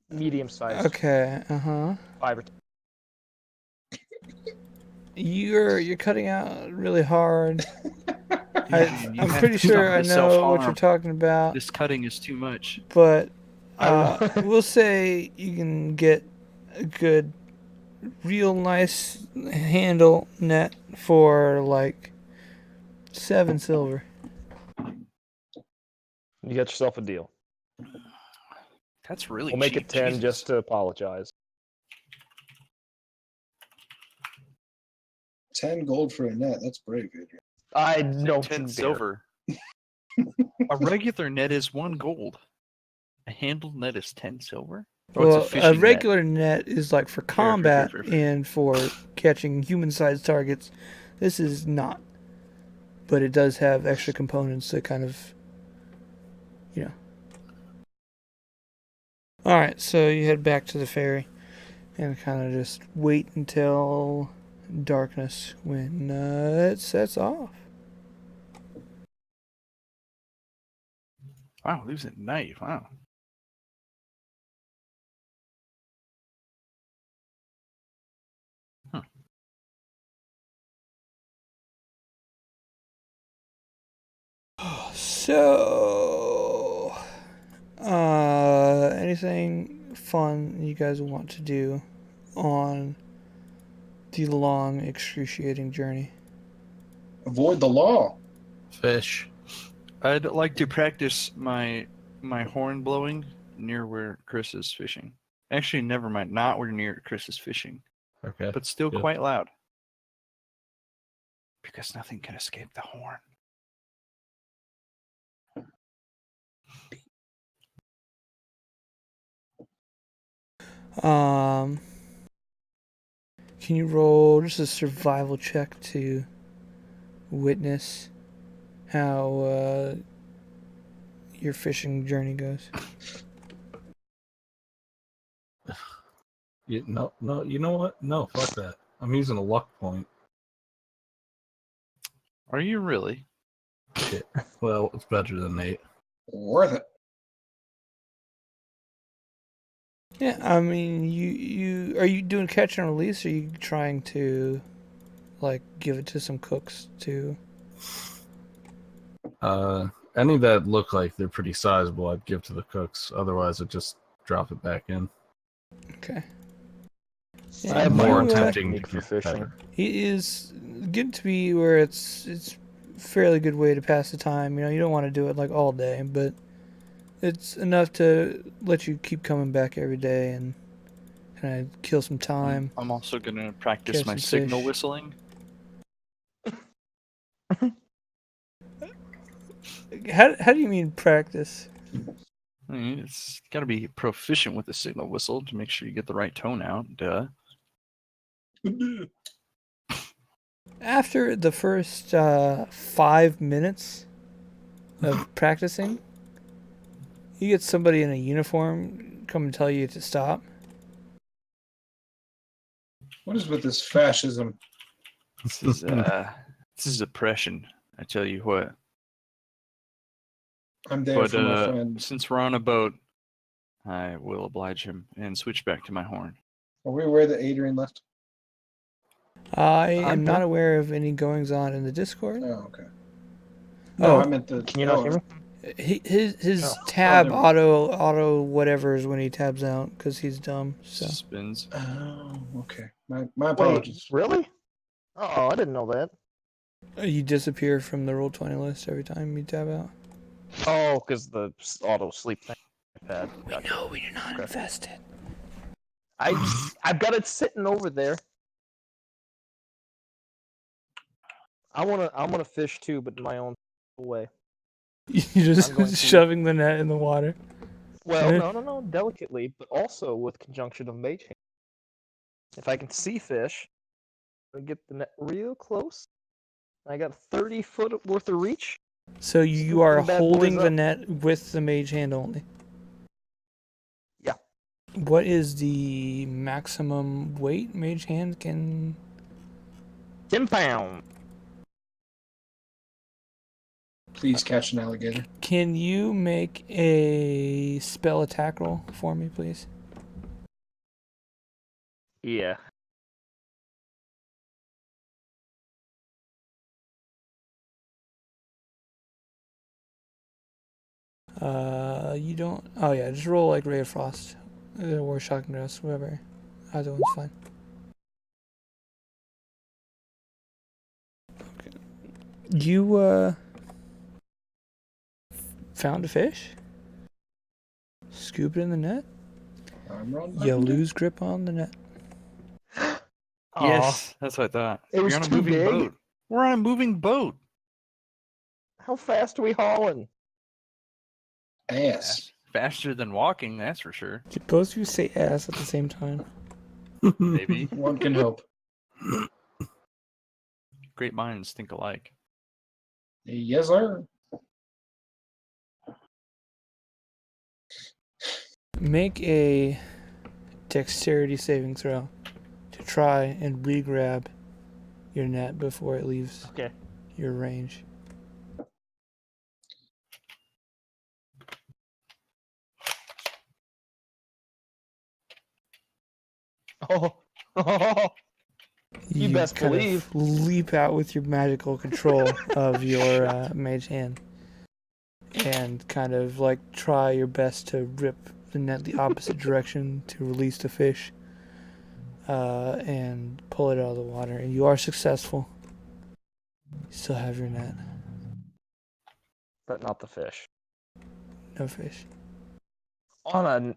Medium sized. Okay, 5 or 10. You're cutting out really hard. Yeah, you I'm have pretty to sure stop I the know what self-harm. you're talking about, This cutting is too much. but I- we'll say you can get a good, real nice handle net for like 7 silver. You got yourself a deal. That's really We'll make cheap. it 10 Jesus. just to apologize. 10 gold for a net. That's brave, Adrian. I Say don't 10 dare. silver. A regular net is 1 gold. A handled net is 10 silver? Oh, Well, it's a fishing regular net is like for fair, combat fair. and for catching human-sized targets. This is not, but it does have extra components that kind of, All right, so you head back to the ferry and kind of just wait until darkness when it sets off. Wow, leaves at night. Wow. Huh. So, anything fun you guys want to do on the long, excruciating journey. Avoid the law. Fish. I'd like to practice my horn blowing near where Chris is fishing. Actually, never mind. Not where near Chris is fishing, Okay. but still Good. quite loud. Because nothing can escape the horn. Can you roll just a survival check to witness how your fishing journey goes? No, you know what? No, fuck that. I'm using a luck point. Are you really? Shit. Well, it's better than 8. Worth it. Yeah, I mean, you are you doing catch and release? Or are you trying to, like, give it to some cooks to? Any that look like they're pretty sizable, I'd give to the cooks. Otherwise, I'd just drop it back in. Okay. I have Yeah, my more own tempting technique to for get fishing. better. It is getting to be where it's fairly good way to pass the time. You know, you don't want to do it like all day, but it's enough to let you keep coming back every day and kind of kill some time. I'm also going to practice Catch my some signal fish. whistling. How do you mean practice? I mean, it's got to be proficient with the signal whistle to make sure you get the right tone out. Duh. After the first 5 minutes of practicing, you get somebody in a uniform come and tell you to stop. What is with this fascism? This is oppression. I tell you what. I'm there But for my friend. since we're on a boat, I will oblige him and switch back to my horn. Are we aware that Adrian left? I I'm am not here. aware of any goings on in the Discord. Oh, okay. No, Oh. I meant the. Can you not hear me? His Oh. tab Oh, auto whatever's when he tabs out because he's dumb. So Spins. Oh, okay. My Wait, apologies. really? Oh, I didn't know that. you disappear from the Roll20 list every time you tab out. Oh, because the auto sleep thing. Pad. Gotcha. No, we do not Okay. invest it. I've got it sitting over there. I wanna fish too, but in my own way. You're I'm going just to- shoving the net in the water. Well, Yeah. no, delicately, but also with conjunction of mage hand. If I can see fish, I get the net real close. I got 30 foot worth of reach. So you Scoop are them bad holding boys the up. net with the mage hand only. Yeah. What is the maximum weight mage hand can? 10 pound. Please catch an alligator. Can you make a spell attack roll for me, please? Yeah. You don't. Oh yeah, just roll like Ray of Frost, or Shocking Grasp, whatever. Either one's fine. Okay. You found a fish. Scoop it in the net. I'm running. You lose grip on the net. Yes, that's what I thought. It was You're on a too moving big? boat. We're on a moving boat. How fast are we hauling? Ass. Faster than walking, that's for sure. Did both of you say ass at the same time? Maybe. One can hope. Great minds think alike. Yes, sir. Make a dexterity saving throw to try and re-grab your net before it leaves Okay. your range. Oh. You best kind of believe. leap out with your magical control of your mage hand and kind of like try your best to rip the net the opposite direction to release the fish. and pull it out of the water. And you are successful. You still have your net. But not the fish. No fish. On a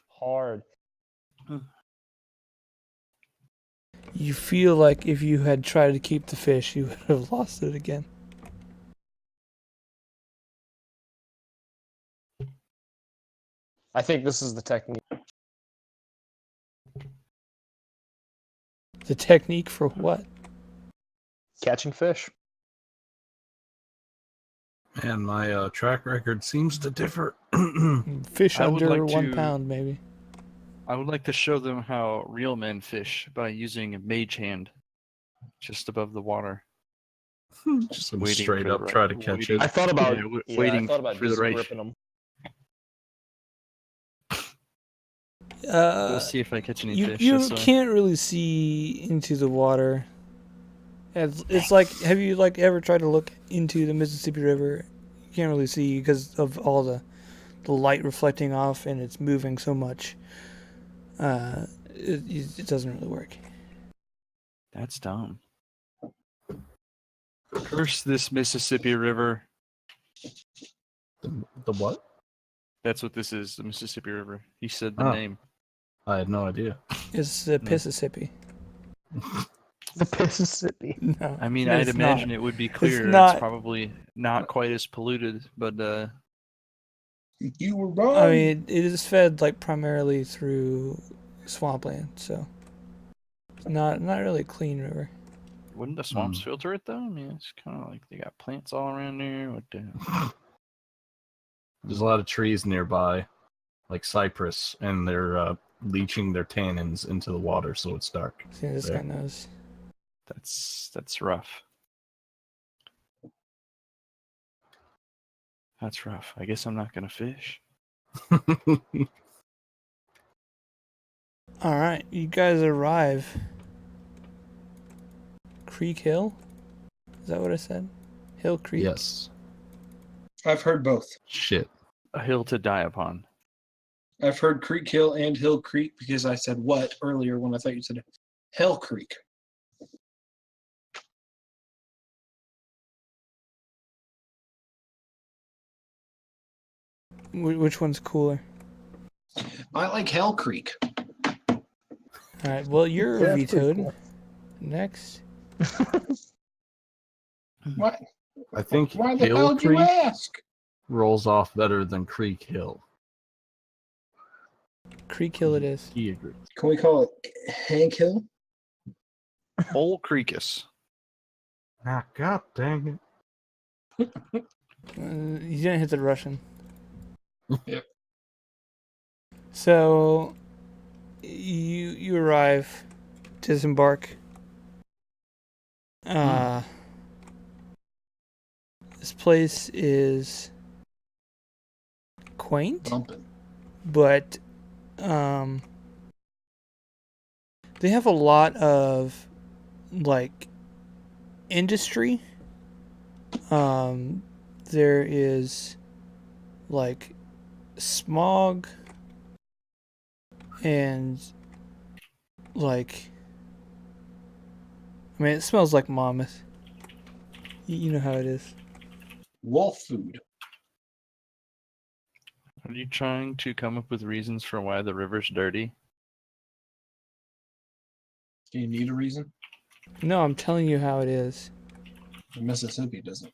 hard. You feel like if you had tried to keep the fish, you would have lost it again. I think this is the technique. The technique for what? Catching fish. And my track record seems to differ. Fish I would under like 1 to- pound, maybe. I would like to show them how real men fish by using a mage hand just above the water. Just gonna Waiting straight for the up right- try to catch waiting- it. I thought about waiting I thought about for the just right. gripping them. We'll see if I catch any You fish. you this way. can't really see into the water. It's like, have you like ever tried to look into the Mississippi River? You can't really see because of all the light reflecting off, and it's moving so much. It doesn't really work. That's dumb. Curse this Mississippi River. The what? That's what this is, the Mississippi River. He said the Oh. name. I had no idea. It's the Mississippi. The Mississippi. No, I mean, no, I'd it's imagine not. it would be clear. It's, not- probably not quite as polluted, but You were wrong. I mean, it is fed like primarily through swampland, so it's not really a clean river. wouldn't the swamps filter it though? I mean, it's kind of like they got plants all around there. What the? There's a lot of trees nearby, like cypress, and they're leaching their tannins into the water, so it's dark. See, this There. guy knows. That's rough. That's rough. I guess I'm not gonna fish. All right, you guys arrive. Creek Hill? Is that what I said? Hill Creek? Yes. I've heard both. Shit. A hill to die upon. I've heard Creek Hill and Hill Creek because I said what earlier when I thought you said Hell Creek. Which one's cooler? I like Hell Creek. All right, well, you're Yeah, that's pretty vetoed. cool. Next. What? I think Why the Hill hell did you Creek ask? rolls off better than Creek Hill. Creek Hill it is. He agrees. Can we call it Hank Hill? Old Creekus. Ah, god dang it. You didn't hit the Russian. Yep. So, you arrive, disembark. This place is quaint, Bumping. but they have a lot of like industry. There is like smog and like, I mean, it smells like Monmouth. You know how it is. Wolf food. Are you trying to come up with reasons for why the river's dirty? Do you need a reason? No, I'm telling you how it is. Mississippi doesn't.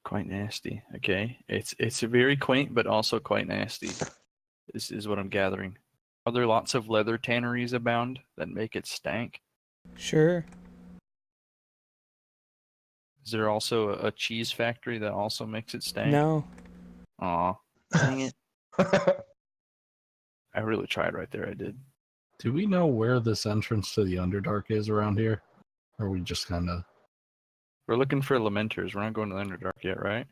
Quite nasty. Okay, it's very quaint, but also quite nasty. This is what I'm gathering. Are there lots of leather tanneries abound that make it stank? Sure. Is there also a cheese factory that also makes it stank? No. Aw, dang it! I really tried right there. I did. Do we know where this entrance to the Underdark is around here? Or are we just kind of... We're looking for lamenters. We're not going to the Underdark yet, right?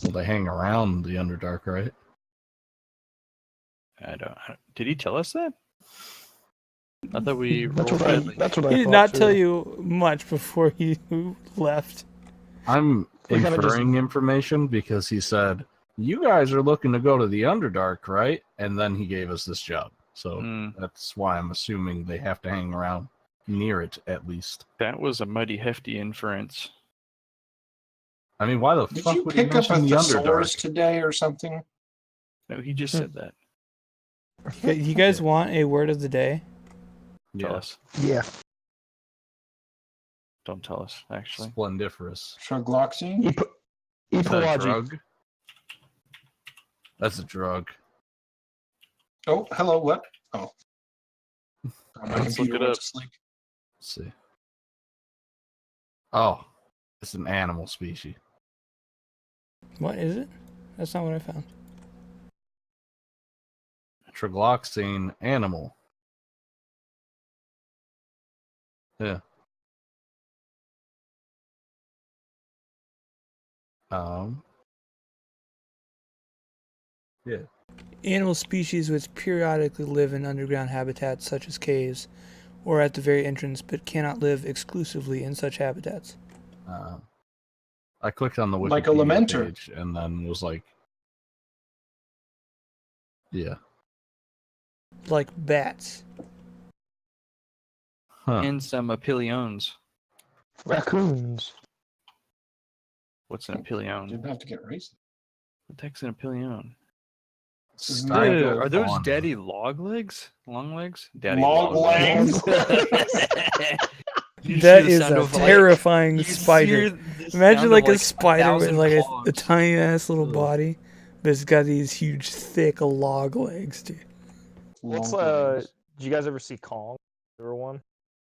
Well, they hang around the Underdark, right? I don't. Did he tell us that? I thought we That's rolled what I. friendly. That's what I He did thought, not too. tell you much before he left. I'm We're gonna just- inferring information because he said, "You guys are looking to go to the Underdark, right?" And then he gave us this job. So that's why I'm assuming they have to hang around near it at least. That was a mighty hefty inference. I mean, why the Did fuck you would he pick up a mention the thesaurus Underdark? today or something? No, he just said that. You guys want a word of the day? Tell Yeah, us. Yeah. Don't tell us, actually. splendiferous. Trogloxine? Is that a Epology. drug? That's a drug. Oh, hello, what? Oh. My Let's look computer it went up. to sleep. Let's see. Oh, it's an animal species. What is it? That's not what I found. Trogloxine animal. Yeah. Yeah. Animal species which periodically live in underground habitats such as caves or at the very entrance but cannot live exclusively in such habitats. I clicked on the Wikipedia Like a lamenter. page and then was like, yeah. Like bats. Huh. And some apiliones. Raccoons. What's an apilion? Didn't have to get racist. What the heck's an apilion? Stylo Are those fauna. daddy log legs? Long legs? Daddy Log legs. You That see the is sound a of, like, terrifying you spider. hear the Imagine sound like of, a spider with 1,000 like a clogs. tiny ass little Ugh. body, but it's got these huge, thick log legs, dude. What's Log legs. Did you guys ever see Kong? Ever one?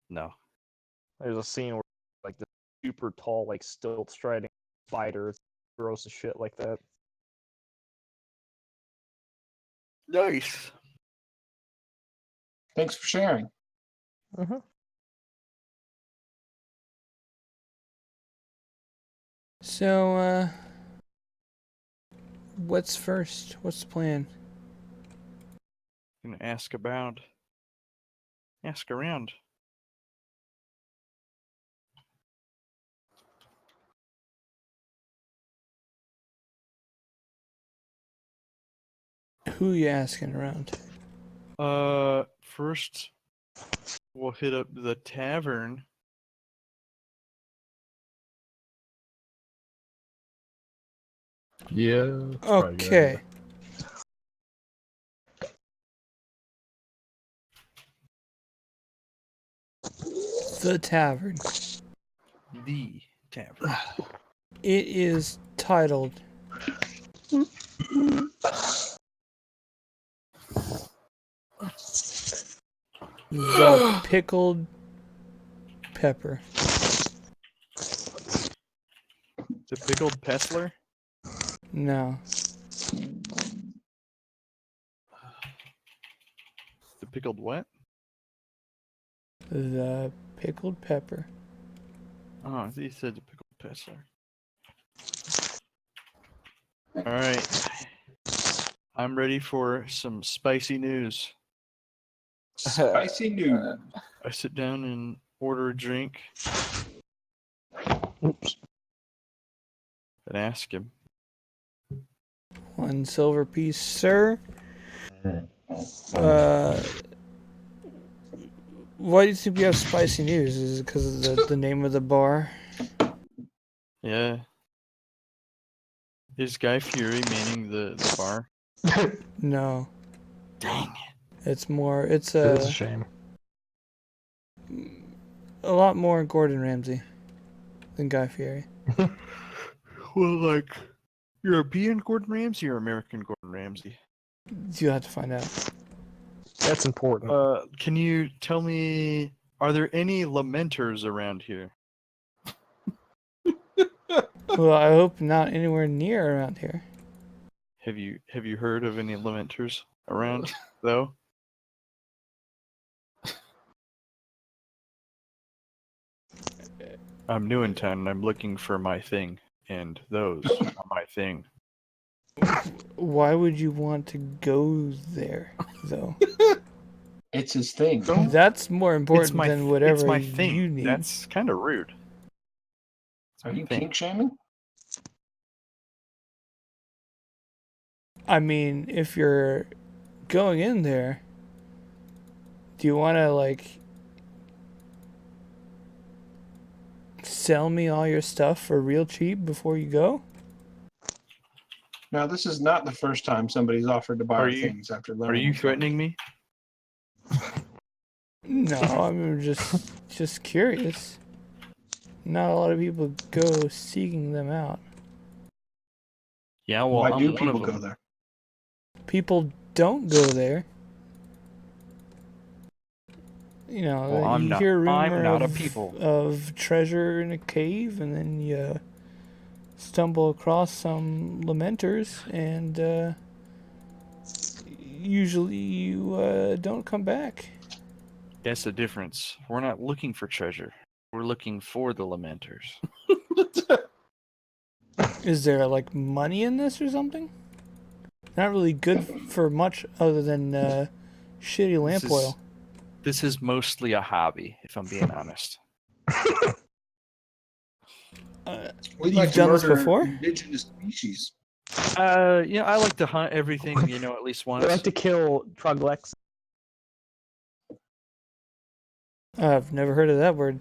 No. There's a scene where like the super tall, like stilt striding spider, it's gross as shit like that. Nice. Thanks for sharing. Mm-hmm. So, what's first? What's the plan? Gonna ask around. Who you asking around? First we'll hit up the tavern. Yeah. that's probably a good Okay. idea. The tavern. The tavern. It is titled The Pickled Pepper. The pickled Pestler? No. The pickled what? The Pickled Pepper. Oh, I thought you said the pickled Pestler. Alright. I'm ready for some spicy news. Spicy news. I sit down and order a drink Oops. and ask him. 1 silver piece, sir. Why do you think we have spicy news? Is it because of the name of the bar? Yeah. Is Guy Fury meaning the bar? No. Dang. It's It's a shame. a lot more Gordon Ramsay than Guy Fieri. Well, like, European Gordon Ramsay or American Gordon Ramsay? You'll have to find out. That's important. Can you tell me, are there any lamenters around here? Well, I hope not anywhere near around here. Have you heard of any lamenters around though? I'm new in town and I'm looking for my thing, and those are my thing. Why would you want to go there, though? It's his thing. That's more important than it's whatever my thing. you need. That's kind of rude. Are you thing. kink shaming? I mean, if you're going in there, do you want to, like, sell me all your stuff for real cheap before you go? Now, this is not the first time somebody's offered to buy Are our you- things after Are learning. you what's threatening me? No, I'm just curious. Not a lot of people go seeking them out. Yeah, going on. well, Why I'm do one people of go them. there? People don't go there. You know, Well, I'm you not- hear I'm rumor not a of, people. of treasure in a cave, and then you stumble across some lamenters, and usually you don't come back. That's the difference. We're not looking for treasure. We're looking for the lamenters. Is there like money in this or something? Not really good for much other than shitty lamp This is- oil. This is mostly a hobby, if I'm being honest. We You've like to done this murder before? indigenous species. Yeah, I like to hunt everything, at least They once. like to kill troglodytes. I've never heard of that word.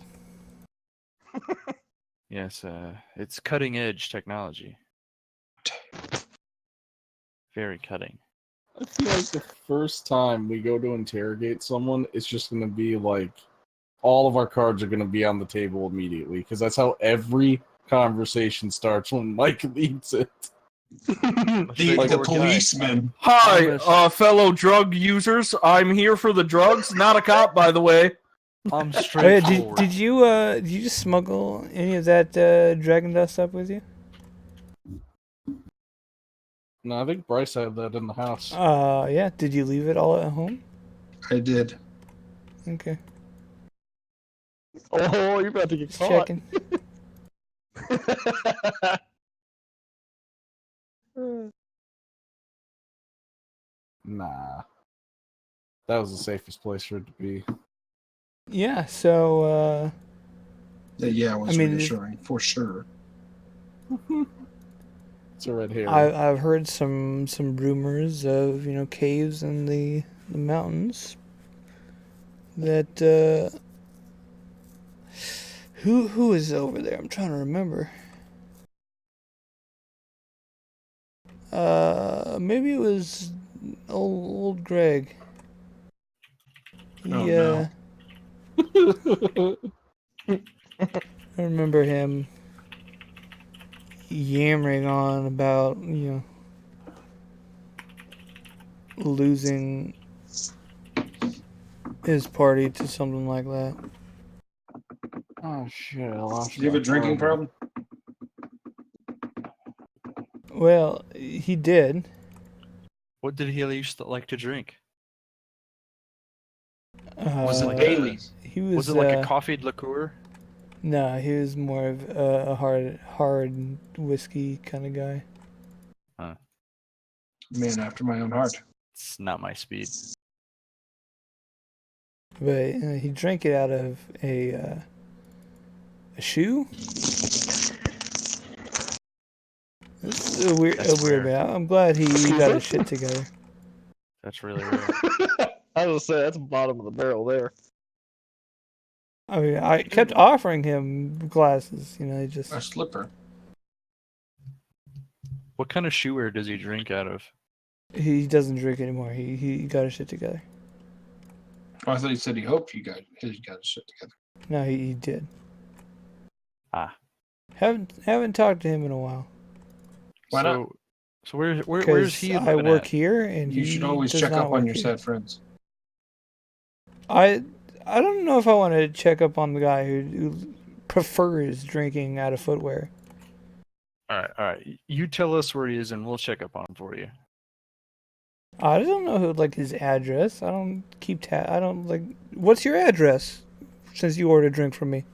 Yes, it's cutting edge technology. Very cutting. I feel like the first time we go to interrogate someone, it's just going to be like all of our cards are going to be on the table immediately because that's how every conversation starts when Mike leads it. The straightforward guy. policeman. Hi, I'm a- fellow drug users. I'm here for the drugs. Not a cop, by the way. I'm Oh yeah, straightforward. did you just smuggle any of that dragon dust up with you? No, I think Bryce had that in the house. Yeah. Did you leave it all at home? I did. Okay. Oh, you're about to get Just caught. checking. Nah. That was the safest place for it to be. Yeah, so Yeah, it was I mean, reassuring for sure. It's a red herring. I've heard some rumors of, caves in the mountains that who is over there? I'm trying to remember. Maybe it was old Greg. He Oh, no. I remember him yammering on about, losing his party to something like that. Oh shit! I lost. Do you have a drinking problem? Well, he did. What did he used to like to drink? Was it Uh, Bailey's? He was. Was it like a coffee liqueur? No, he was more of a hard whiskey kind of guy. Man after my own heart. It's not my speed. But he drank it out of a shoe. This is That's a weird rare. guy. I'm glad he got his shit together. That's really rare. I was gonna say that's bottom of the barrel there. I mean, I kept offering him glasses. He just. A slipper. What kind of shoewear does he drink out of? He doesn't drink anymore. He got his shit together. Oh, I thought he said he hoped he got his shit together. No, he did. Ah. Haven't talked to him in a while. Why not? So where's Because he I living work at? here, and You he should always does check not up on work your here. sad friends. I don't know if I want to check up on the guy who prefers drinking out of footwear. All right. You tell us where he is, and we'll check up on him for you. I don't know his address. I don't keep I don't like. What's your address? Since you ordered a drink from me.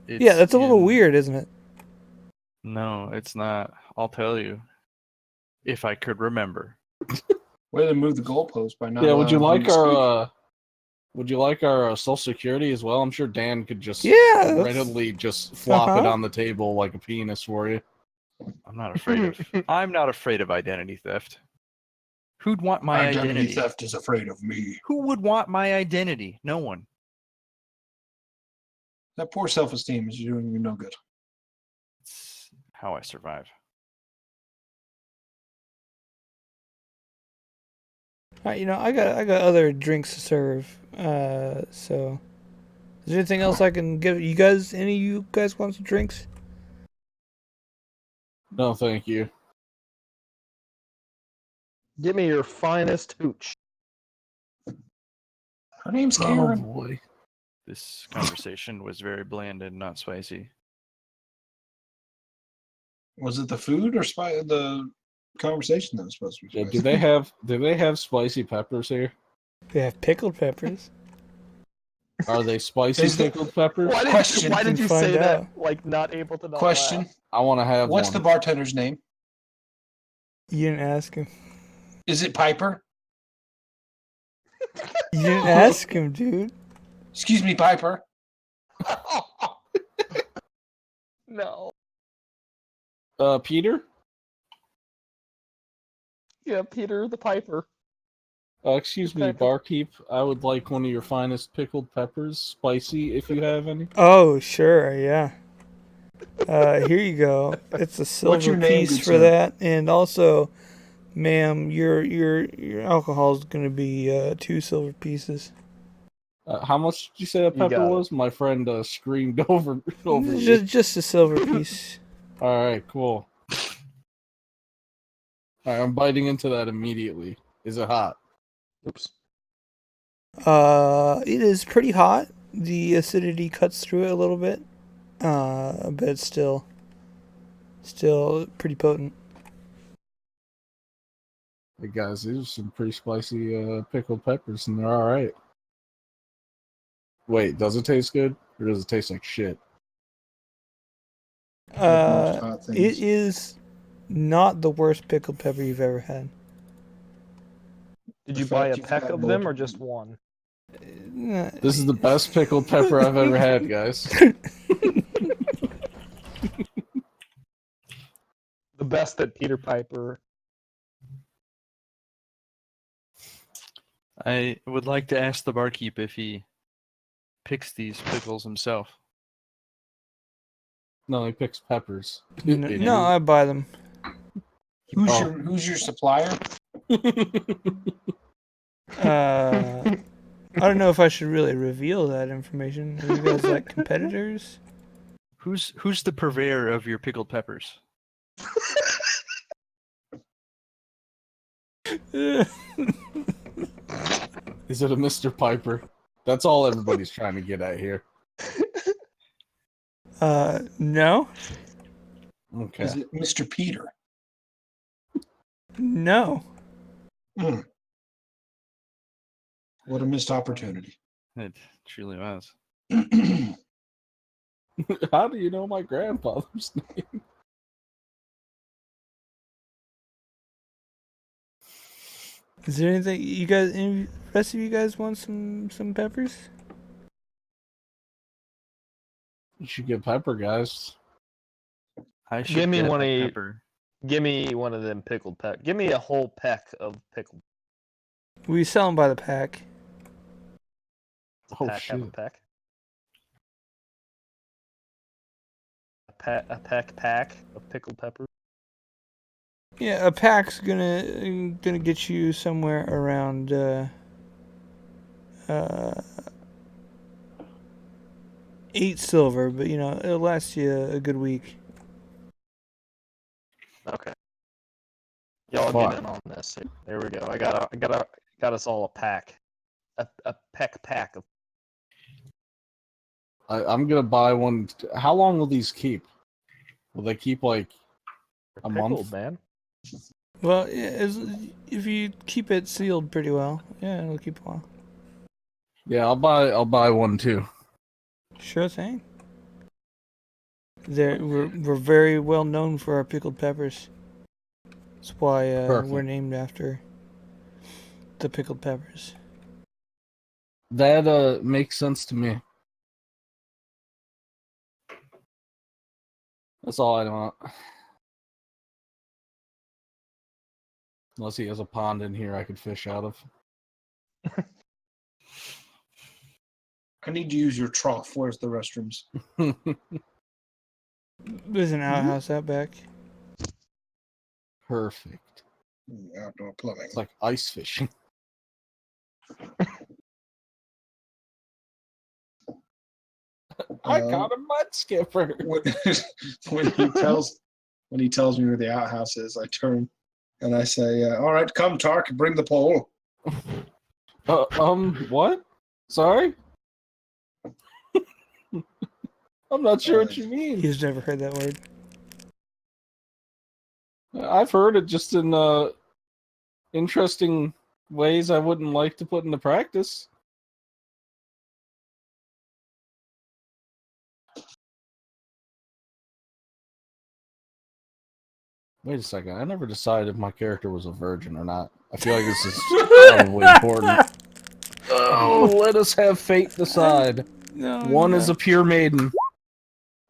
Yeah, that's a little weird, isn't it? No, it's not. I'll tell you. If I could remember. Way to move the goalpost by not. Yeah, would you allowing him like to speak. our Would you like our social security as well? I'm sure Dan could just Yeah. readily just flop it Uh-huh. on the table like a penis for you. I'm not afraid of. I'm not afraid of identity theft. Who'd want my identity? theft is afraid of me. Who would want my identity? No one. That poor self-esteem is doing you no good. It's how I survive. All right, I got other drinks to serve. So is there anything else I can give you guys? Any of you guys want some drinks? No, thank you. Give me your finest hooch. Her name's Oh Karen. boy. This conversation was very bland and not spicy. Was it the food or the conversation that was supposed to be Yeah, spicy? do they have spicy peppers here? We have pickled peppers. Are they spicy Is the- pickled peppers? Why did, Question. why did Can you find say that? out. Like not able to not Question. laugh? I want to have What's one. the bartender's name? You didn't ask him. Is it Piper? You didn't ask him, dude. Excuse me, Piper. No. Peter? Yeah, Peter the Piper. Excuse me, Pepper. barkeep. I would like one of your finest pickled peppers, spicy, if you have any. Oh, sure, yeah. Here you go. It's a What's your silver name, piece good for sir? that, and also, ma'am, your alcohol is gonna be 2 silver pieces. How much did you say a You pepper got it. was? My friend screamed over you. Just a silver piece. All right, cool. All right, I'm biting into that immediately. Is it hot? Oops. It is pretty hot. The acidity cuts through it a little bit, but it's still pretty potent. Hey guys, these are some pretty spicy pickled peppers, and they're all right. Wait, does it taste good, or does it taste like shit? most hot things. It is not the worst pickled pepper you've ever had. Did The you buy a fact you've peck had of them or multiple- just one? This is the best pickled pepper I've ever had, guys. The best that Peter Piper. I would like to ask the barkeep if he picks these pickles himself. No, he picks peppers. No, I buy them. Who's your supplier? I don't know if I should really reveal that information. Are you guys like competitors? Who's the purveyor of your pickled peppers? Is it a Mr. Piper? That's all everybody's trying to get at here. No, Okay. Is it Mr. Peter? no. Mm. What a missed opportunity. It truly was. How do you know my grandfather's name? Is there anything you guys? Any rest of you guys want some peppers? You should get pepper, guys. I should Give me get one a of you- pepper. Give me one of them pickled peck. Give me a whole peck of pickled We sell them by the pack. Oh peck. Have a shit. peck. A pack of pickled peppers. Yeah, a pack's gonna get you somewhere around 8 silver, but it'll last you a good week. Okay. Y'all Fuck. get in on this. There we go. I got us all a pack. A pack of. I'm gonna buy one. How long will these keep? Will they keep like a pickled, month? man. Well, yeah, if you keep it sealed pretty well, yeah, it'll keep a while. Yeah, I'll buy one too. Sure thing. We're very well known for our pickled peppers. That's why we're Perfect. named after the pickled peppers. That makes sense to me. That's all I want. Unless he has a pond in here I could fish out of. I need to use your trough. Where's the restrooms? There's an outhouse out back. Perfect. Outdoor plumbing. It's like ice fishing. I caught a mud skipper. When he tells me where the outhouse is, I turn and I say, "All right, come, Tark, bring the pole." What? Sorry? I'm not sure what you mean. He's never heard that word. I've heard it just in interesting ways I wouldn't like to put into practice. Wait a second. I never decided if my character was a virgin or not. I feel like this is probably important. Oh, let us have fate decide. No, One no. is a pure maiden.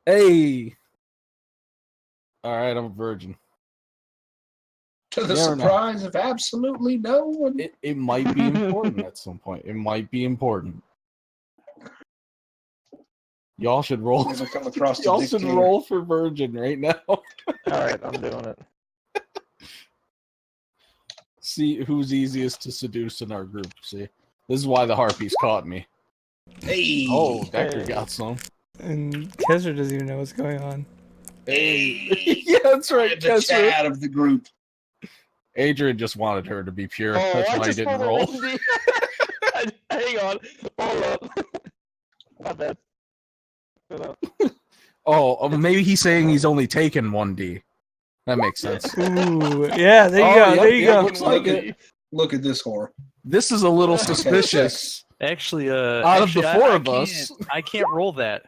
Hey! Alright, I'm a virgin. To the Never know. surprise of absolutely no one. It might be important at some point. It might be important. Y'all should roll. Never come across a Y'all should dictator. roll for virgin right now. Alright, I'm doing it. See who's easiest to seduce in our group. See, this is why the harpies caught me. Hey. Oh, Decker got some. And Kesser doesn't even know what's going on. Hey. Yeah, that's right, The Kesser. Chad of the group. Adrian just wanted her to be pure. Oh, That's I why he just didn't rolled roll. a 1D. Hang on. Hold up. My bad. Hold up. Oh, maybe he's saying he's only taken 1D. That makes sense. Ooh, yeah, there you Oh, go, yep, there you yep, go. looks like it. Look at this whore. This is a little Okay, suspicious. Actually, Out of the four of us. I can't roll that.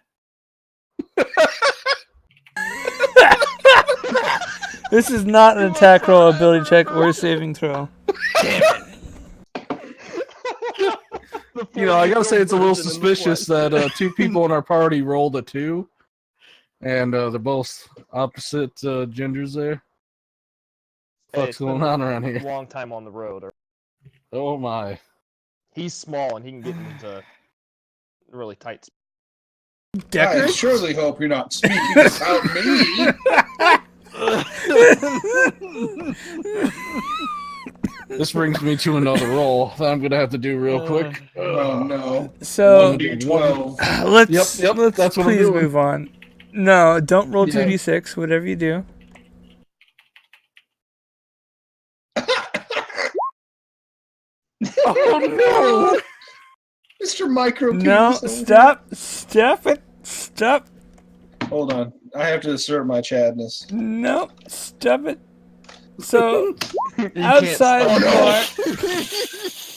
This is not an attack roll, ability check, or a saving throw. Damn it. You know, I gotta say it's a little suspicious that 2 people in our party rolled a 2. And they're both opposite genders there. Hey, What's it's been going on around a here? long time on the road. Oh my. He's small and he can get into really tight spots. Decker? I surely hope you're not speaking about me. This brings me to another roll that I'm gonna have to do real quick. Oh no. So 1d12. let's Yep, let's that's what I'm please doing. move on. No, don't roll Yeah. 2d6, whatever you do. Oh no! Mr. Micro No, Penis over stop it, stop. here. Hold on. I have to assert my Chadness. No, stop it. So You can't outside stop. the bar,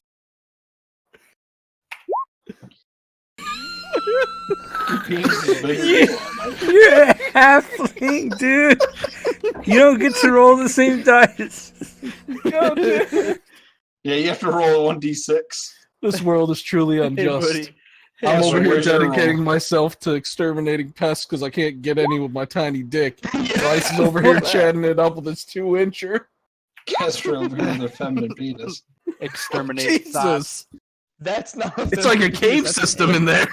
you're a halfling, dude. You don't get to roll the same dice. Yeah, you have to roll a 1d6. This world is truly Hey, unjust. buddy. I'm so over here where's your dedicating roll? myself to exterminating pests because I can't get any with my tiny dick. Bryce is over here chatting it up with his 2-incher. Castro over here with a feminine penis. Exterminate thoughts. Jesus! That's not. It's like a penis, cave that's system an in there.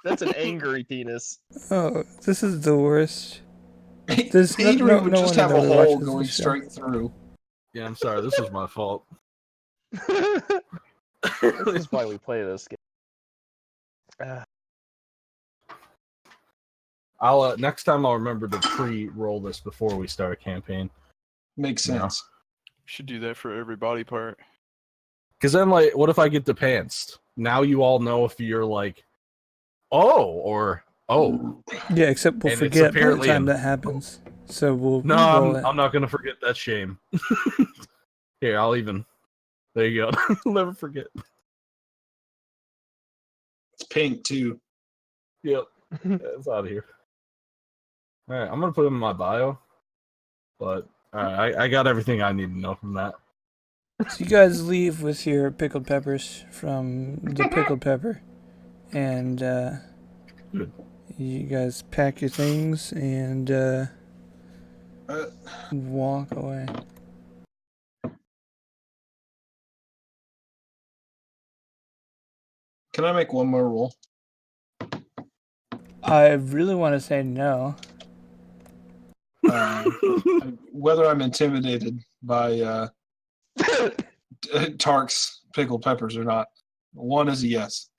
That's an angry penis. Oh, this is the worst. There's no- Adrian no- would no just one have a really hole watches going this show. straight through. Yeah, I'm sorry. This was my fault. This is why we play this game. I'll next time I'll remember to pre-roll this before we start a campaign. Makes Yeah. sense. Should do that for every body part. Because then, like, what if I get depanced? Now you all know if you're like, oh, or oh. Yeah, except we'll And it's forget by the apparently time an- that happens. So we'll No, roll it. I'm not gonna forget that shame. Here, I'll even. There you go. I'll never forget. It's pink too. Yep. Yeah, it's out of here. All right, I'm gonna put it in my bio, but I got everything I need to know from that. So you guys leave with your pickled peppers from the pickled pepper, and Good. you guys pack your things and walk away. Can I make one more roll? I really want to say no. Whether I'm intimidated by Tark's pickled peppers or not. One is a yes.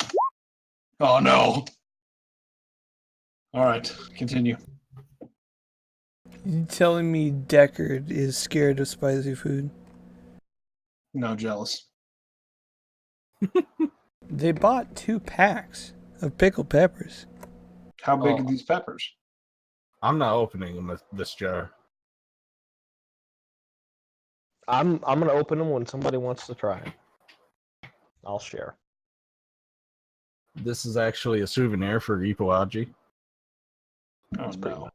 Oh no. All right, continue. You telling me Deckard is scared of spicy food? No, jealous. They bought 2 packs of pickled peppers. How big Oh. are these peppers? I'm not opening them this jar. I'm gonna open them when somebody wants to try it. I'll share. This is actually a souvenir for Ipoaji. Oh That's pretty no. nice.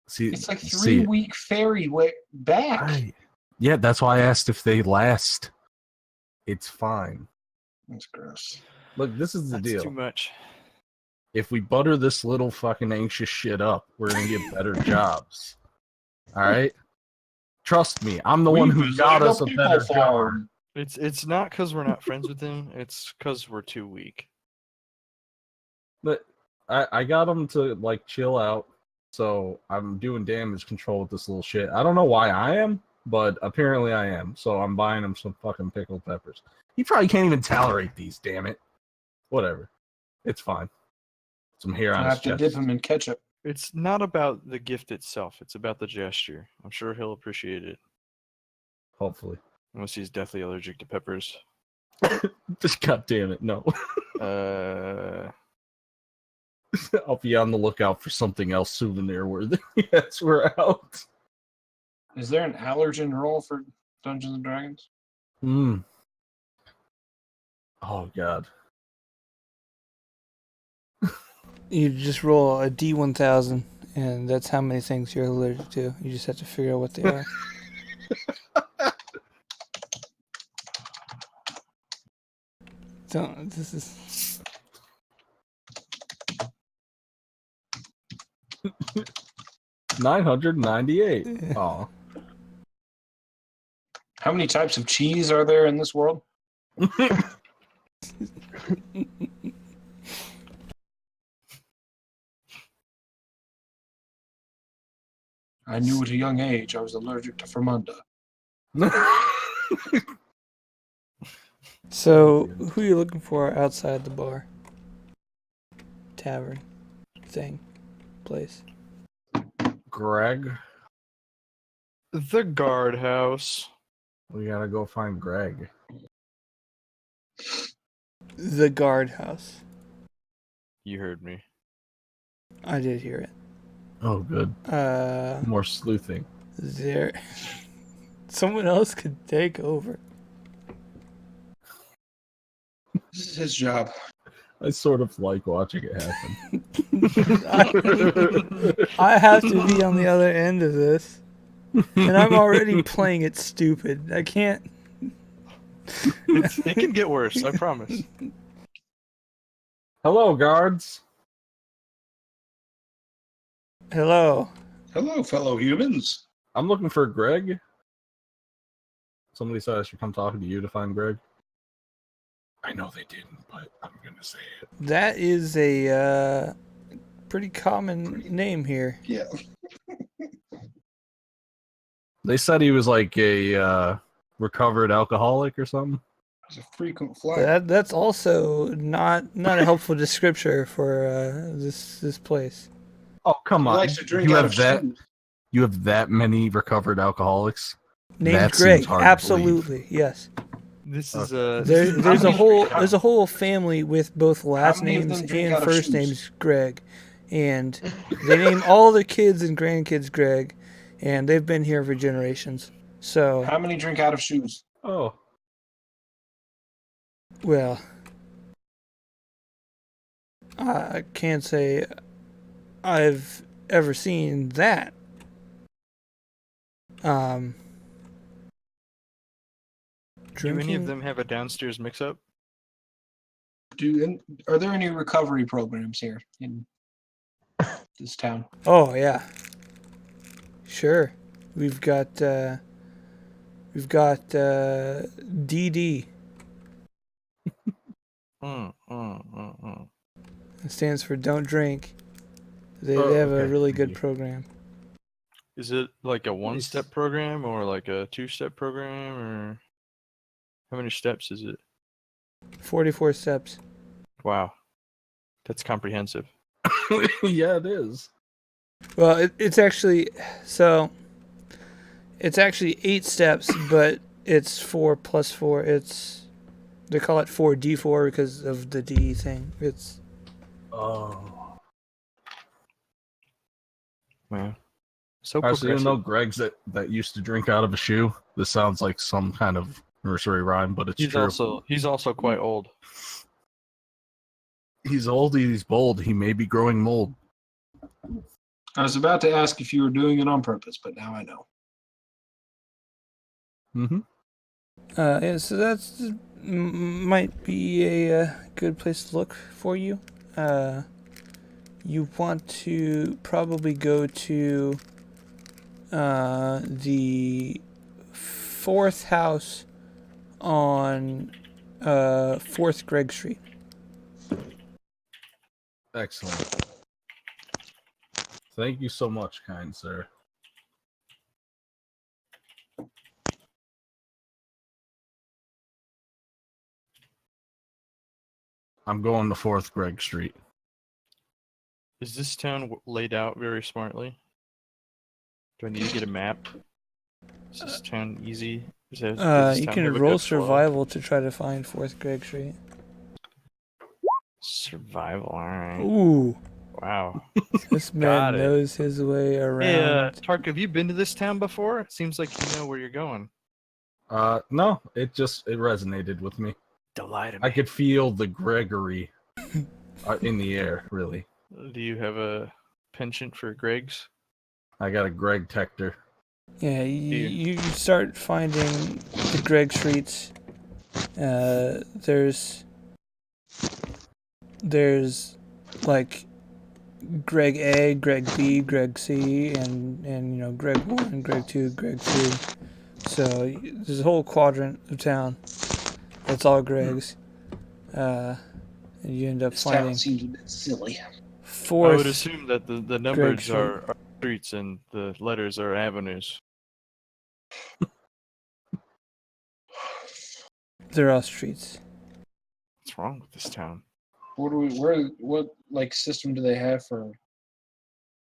See, It's like see, 3-week ferry way back. Right. Yeah, that's why I asked if they last. It's fine. That's gross. Look, this is the That's deal. too much. If we butter this little fucking anxious shit up, we're gonna get better jobs. All right. Trust me, I'm the one who got us a better jar. It's not because we're not friends with him. It's because we're too weak. But I got them to like chill out, so I'm doing damage control with this little shit. I don't know why I am, but apparently I am. So I'm buying him some fucking pickled peppers. He probably can't even tolerate these. Damn it. Whatever. It's fine. Some hair on I his have to chest. dip them in ketchup. It's not about the gift itself. It's about the gesture. I'm sure he'll appreciate it. Hopefully. Unless he's deathly allergic to peppers. Just god damn it, no. I'll be on the lookout for something else souvenir worthy. Yes, we're out. Is there an allergen roll for Dungeons and Dragons? Oh god. You just roll a D1000, and that's how many things you're allergic to. You just have to figure out what they are. Don't. This is. $998. Aw. How many types of cheese are there in this world? I knew at a young age I was allergic to Fermunda. So, who are you looking for outside the bar? Tavern. Thing. Place. Greg? The guardhouse. We gotta go find Greg. The guardhouse. You heard me. I did hear it. Oh, good. More sleuthing. There. Someone else could take over. This is his job. I sort of like watching it happen. I have to be on the other end of this. And I'm already playing it stupid. I can't. It can get worse, I promise. Hello, guards. Hello. Hello, fellow humans. I'm looking for Greg. Somebody said I should come talking to you to find Greg. I know they didn't, but I'm gonna say it. That is a pretty common name here. Yeah. They said he was like a recovered alcoholic or something. He's a frequent flyer. That's also not a helpful descriptor for this place. Oh, come He on. likes to drink You out have of that. shoes. You have that many recovered alcoholics. Named That Greg. seems hard to Absolutely, yes. This is There's a whole family with both last many of them names drink and out of first shoes? names Greg, and they name all their kids and grandkids Greg, and they've been here for generations. So, How many drink out of shoes? Oh, well, I can't say I've ever seen that. Do any of drinking. them have a downstairs mix-up? Are there any recovery programs here in this town? Oh yeah, sure. We've got DD. It stands for Don't Drink. They have a okay, really thank good you. program. Is it like a one-step program or like a two-step program, or how many steps is it? 44 steps. Wow, that's comprehensive. Yeah, it is. Well, it's actually 8 steps, but it's 4 plus 4. They call it 4D4 because of the D thing. It's Oh. Wow, so Actually, even progressive. though Greg's that used to drink out of a shoe, this sounds like some kind of nursery rhyme, but it's true. He's also quite old. He's old, he's bold, he may be growing mold. I was about to ask if you were doing it on purpose, but now I know. Mm-hmm. yeah, so that's might be a good place to look for you. You want to probably go to the 4th house on 4th Greg Street. Excellent. Thank you so much, kind sir. I'm going to 4th Greg Street. Is this town laid out very smartly? Do I need to get a map? Is this town easy? Does this You town can have a roll good flow? survival to try to find 4th Greg Street. Survival, alright. Ooh, Wow. this Got man it. knows his way around. Hey, Tark, have you been to this town before? It seems like you know where you're going. No, it resonated with me. Delighted I me. could feel the Gregory in the air, really. Do you have a penchant for Greg's? I got a Greg Tector. Yeah, you start finding the Greg Streets. There's like Greg A, Greg B, Greg C, and Greg 1, Greg 2, Greg 3. So there's a whole quadrant of town that's all Gregs. And you end up This town finding seems a bit silly. I would 4th. assume that the Greg numbers Street. are streets and the letters are avenues. They're all streets. What's wrong with this town? What like system do they have for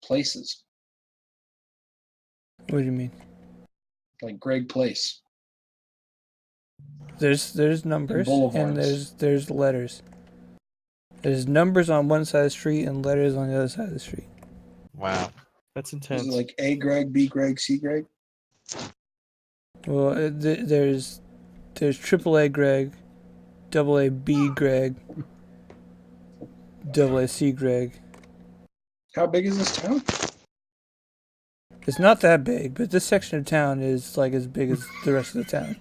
places? What do you mean? Like Greg Place. There's numbers and boulevards. there's letters. There's numbers on one side of the street and letters on the other side of the street. Wow, that's Is intense. it like A Greg, B Greg, C Greg? Well, there's AAA Greg, AA B Greg, AA C Greg. How big is this town? It's not that big, but this section of town is like as big as the rest of the town.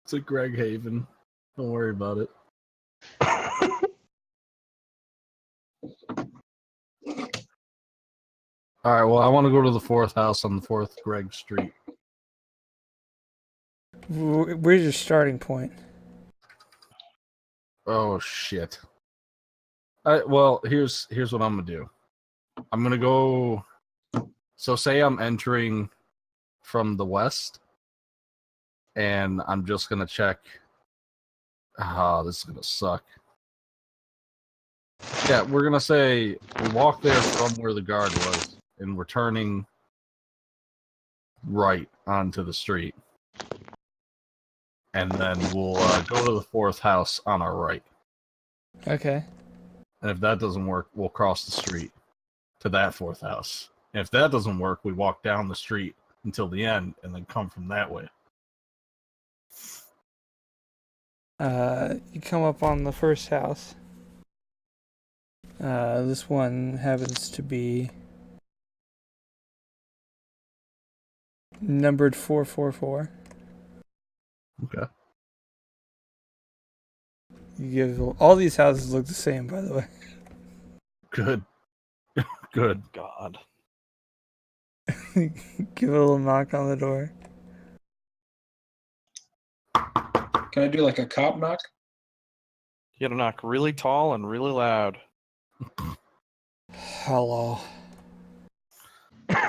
It's a Greg Haven. Don't worry about it. All right, well, I want to go to the 4th house on the 4th Greg Street. Where's your starting point? Oh, shit. Well, here's what I'm going to do. I'm going to go... So say I'm entering from the west, and I'm just going to check... Ah, this is going to suck. Yeah, we're going to say we walk there from where the guard was, and we're turning right onto the street. And then we'll go to the 4th house on our right. Okay. And if that doesn't work, we'll cross the street to that 4th house. And if that doesn't work, we walk down the street until the end and then come from that way. You come up on the first house. This one happens to be numbered 444. Okay. You give all these houses look the same, by the way. Good. Good. God. Give a little knock on the door. Can I do like a cop knock? You gotta knock really tall and really loud. Hello.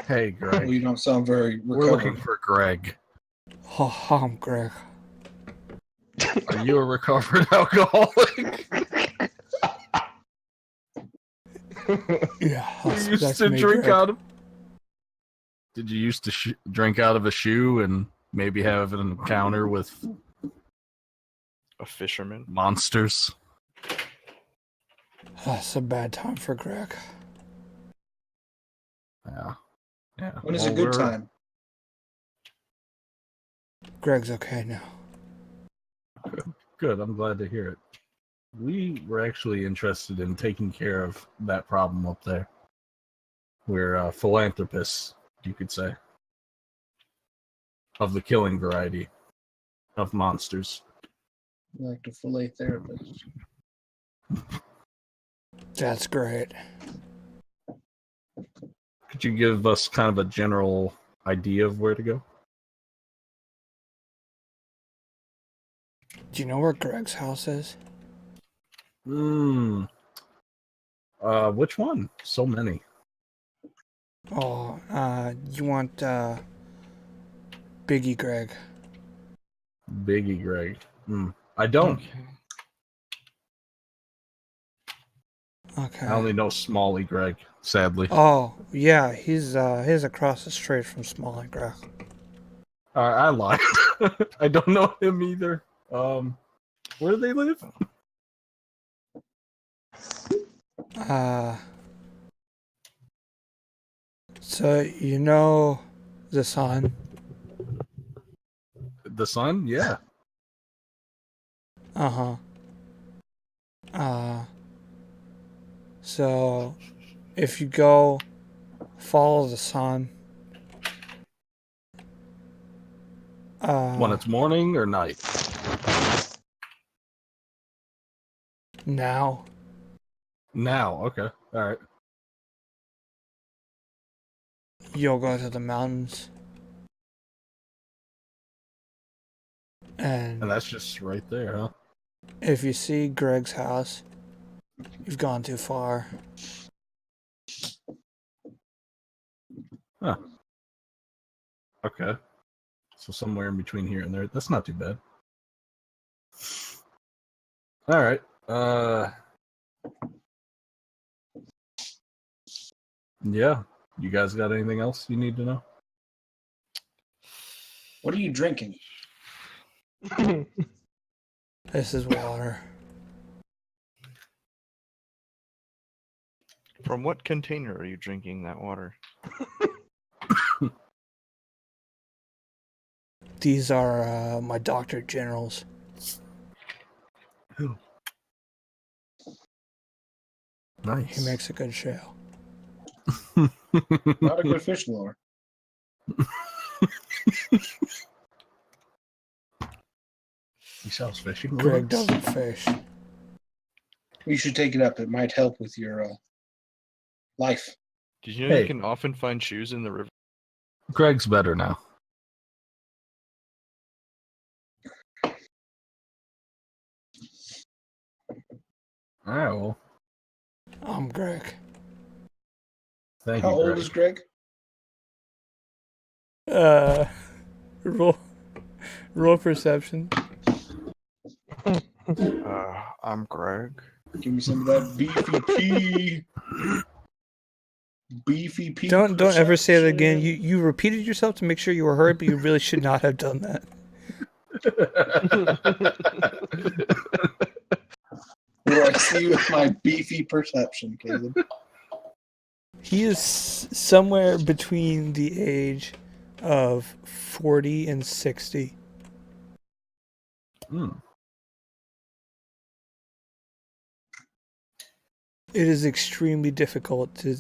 Hey, Well, Greg. you don't sound very We're recovered. looking for Greg. Oh, I'm Greg. Are you a recovered alcoholic? Yeah, You used to me, drink Greg. out of. Did you used to drink out of a shoe and maybe have an encounter with A fisherman. monsters? It's a bad time for Greg. Yeah. Yeah. When is a good time? Greg's okay now. Good. I'm glad to hear it. We were actually interested in taking care of that problem up there. We're philanthropists, you could say, of the killing variety of monsters. Like to fillet therapist. That's great. Could you give us kind of a general idea of where to go? Do you know where Greg's house is? Which one? So many. Oh, you want Biggie Greg? Biggie Greg. I don't. Okay. I only know Smalley Greg, sadly. Oh, yeah, he's across the street from Smalley Greg. I lied. I don't know him either. Where do they live? So you know the sun? The Sun? Yeah. Uh-huh. So if you go follow the sun, When it's morning or night? now, Now. Okay. All right. you'll go to the mountains. And And that's just right there, huh? if you see Greg's house, you've gone too far. Huh. Okay. So somewhere in between here and there. That's not too bad. All right. Yeah. You guys got anything else you need to know? What are you drinking? This is water. From what container are you drinking that water? These are my Dr. General's. Nice. He makes a good show. Not a good fish lore. He sells fishing Greg lures? doesn't fish. You should take it up. It might help with your life. Did you know Hey. you can often find shoes in the river? Greg's better now. All right, well, I'm Greg. thank How you, old Greg. is Greg? Roll perception. I'm Greg. Give me some of that beefy pea. Beefy pea. Don't ever say that again. perception. You repeated yourself to make sure you were heard, but you really should not have done that. Where I see you with my beefy perception, Caleb. He is somewhere between the age of 40 and 60. It is extremely difficult to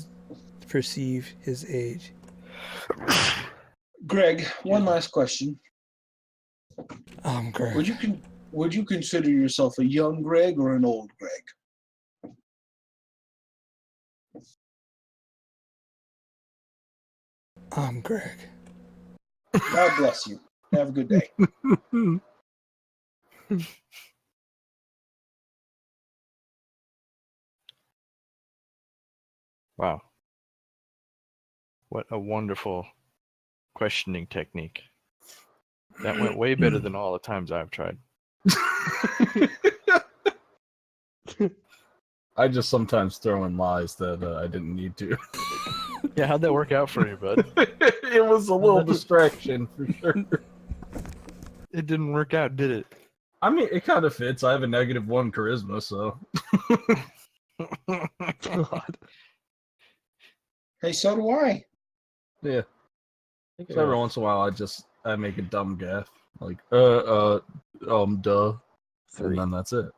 perceive his age. Greg, one last question. I'm Greg. Would you consider yourself a young Greg or an old Greg? I'm Greg. God bless you. Have a good day. Wow. What a wonderful questioning technique. That went way better than all the times I've tried. I just sometimes throw in lies that I didn't need to. Yeah, how'd that work out for you, bud? It was a little distraction for sure. It didn't work out, did it? I mean, it kind of fits. I have a -1 charisma, so. God. Hey, so do I. Yeah. So every once in a while, I make a dumb gaffe, like duh, 3. and then that's it.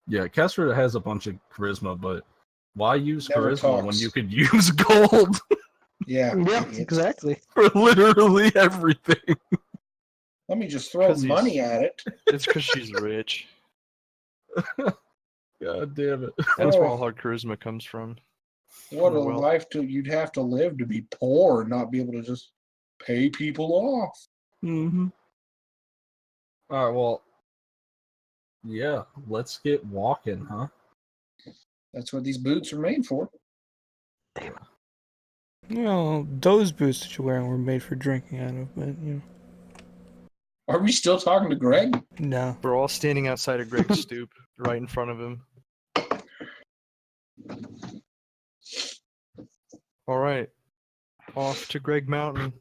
Yeah, Kessler has a bunch of charisma, but why use Never charisma when talks. you could use gold Yeah. Yeah, idiots. exactly. for literally everything? Let me just throw 'Cause he's- money at it. It's because she's rich. God damn it! That's where Oh. all her charisma comes from. What a Well- life you'd have to live to be poor and not be able to just pay people off. Mm-hmm. All right, well, yeah, let's get walking, huh? That's what these boots are made for. Well, those boots that you're wearing were made for drinking out of, but Are we still talking to Greg? no. We're all standing outside of Greg's stoop, right in front of him. All right, off to Greg Mountain.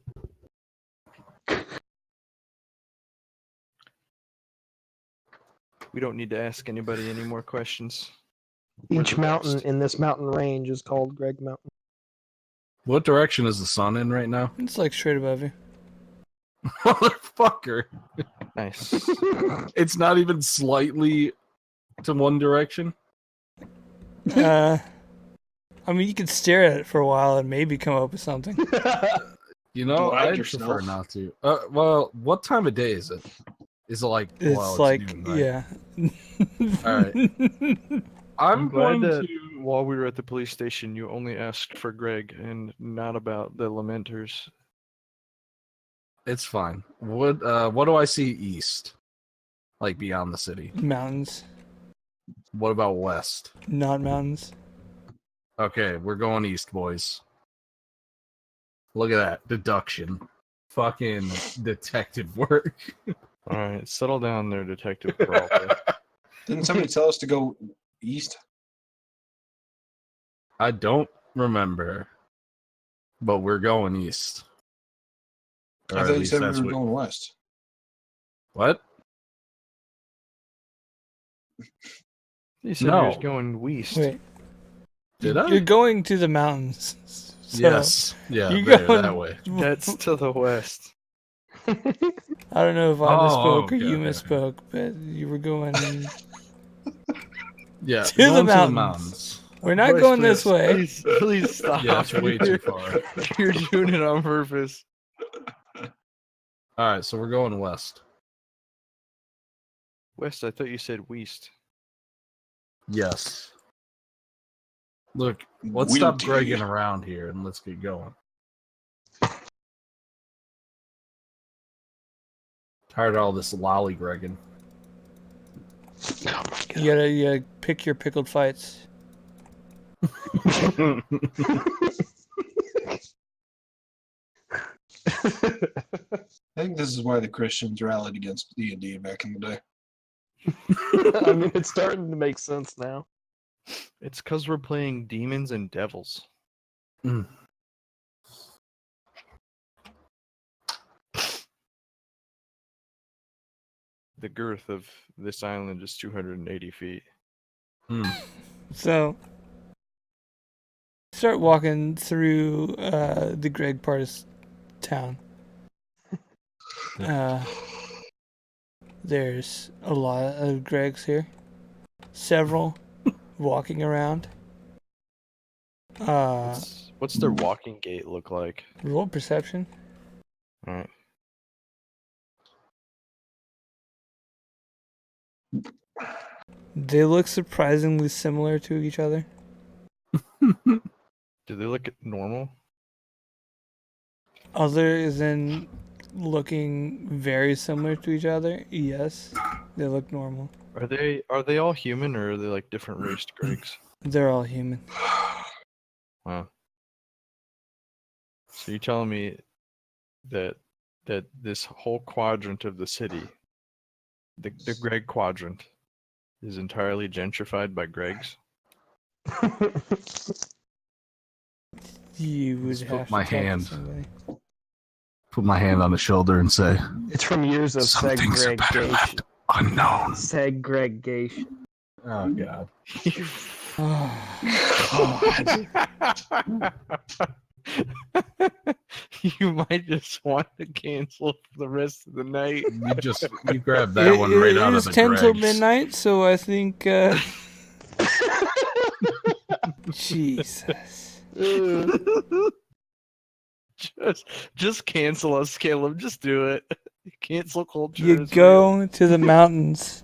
We don't need to ask anybody any more questions. We're Each the mountain best. in this mountain range is called Greg Mountain. What direction is the sun in right now? It's like straight above you. Motherfucker! Nice. It's not even slightly to one direction. I mean, you could stare at it for a while and maybe come up with something. You know, Blind I'd yourself. prefer not to. Well, what time of day is it? Is it like? It's Well, like, noon, right? yeah. All right. I'm glad going that to. while we were at the police station, you only asked for Greg and not about the Lamenters. It's fine. What do I see east? Like beyond the city. Mountains, What about west? not mountains. Okay, we're going east, boys. Look at that. Deduction. Fucking detective work. All right, settle down there, Detective Peralta. Didn't somebody tell us to go east? I don't remember. But we're going east. Or I at thought you least said we that's were what. going west. What? You said No. he was going west. Wait. Did I? You're going to the mountains. So Yes. Yeah, you're there, going that way. That's to the west. I don't know if I Oh, misspoke or okay, you okay. misspoke, but you were going. Yeah, To the going mountains. We're not Bryce, going this way. Please stop. Yeah, it's way too far. You're doing it on purpose. Alright, so we're going west. West, I thought you said west. Yes. Look, let's stop Gregging around here and let's get going. Tired of all this lollygagging. You gotta pick your pickled fights. I think this is why the Christians rallied against D&D back in the day. I mean, it's starting to make sense now. It's because we're playing demons and devils. Mm. The girth of this island is 280 feet. Mm. So, start walking through the Greg part of town. There's a lot of Gregs here. Several walking around. What's their walking gait look like? Roll perception. All right. They look surprisingly similar to each other. Do they look normal? Other than looking very similar to each other, yes, they look normal. Are they all human or are they like different raced Gregs? They're all human. Wow. So you're telling me that this whole quadrant of the city, the Greg quadrant, is entirely gentrified by Gregs? You would Just put have to my talk to hand. somebody. Put my hand on the shoulder and say, It's from years of "Some things are better segregation. left unknown." Segregation. Oh God. You might just want to cancel for the rest of the night. You grabbed that one right out of the It is 10 till Gregs. midnight, so I think. Jesus. Just cancel us, Caleb. Just do it. Cancel culture. You is go to the mountains.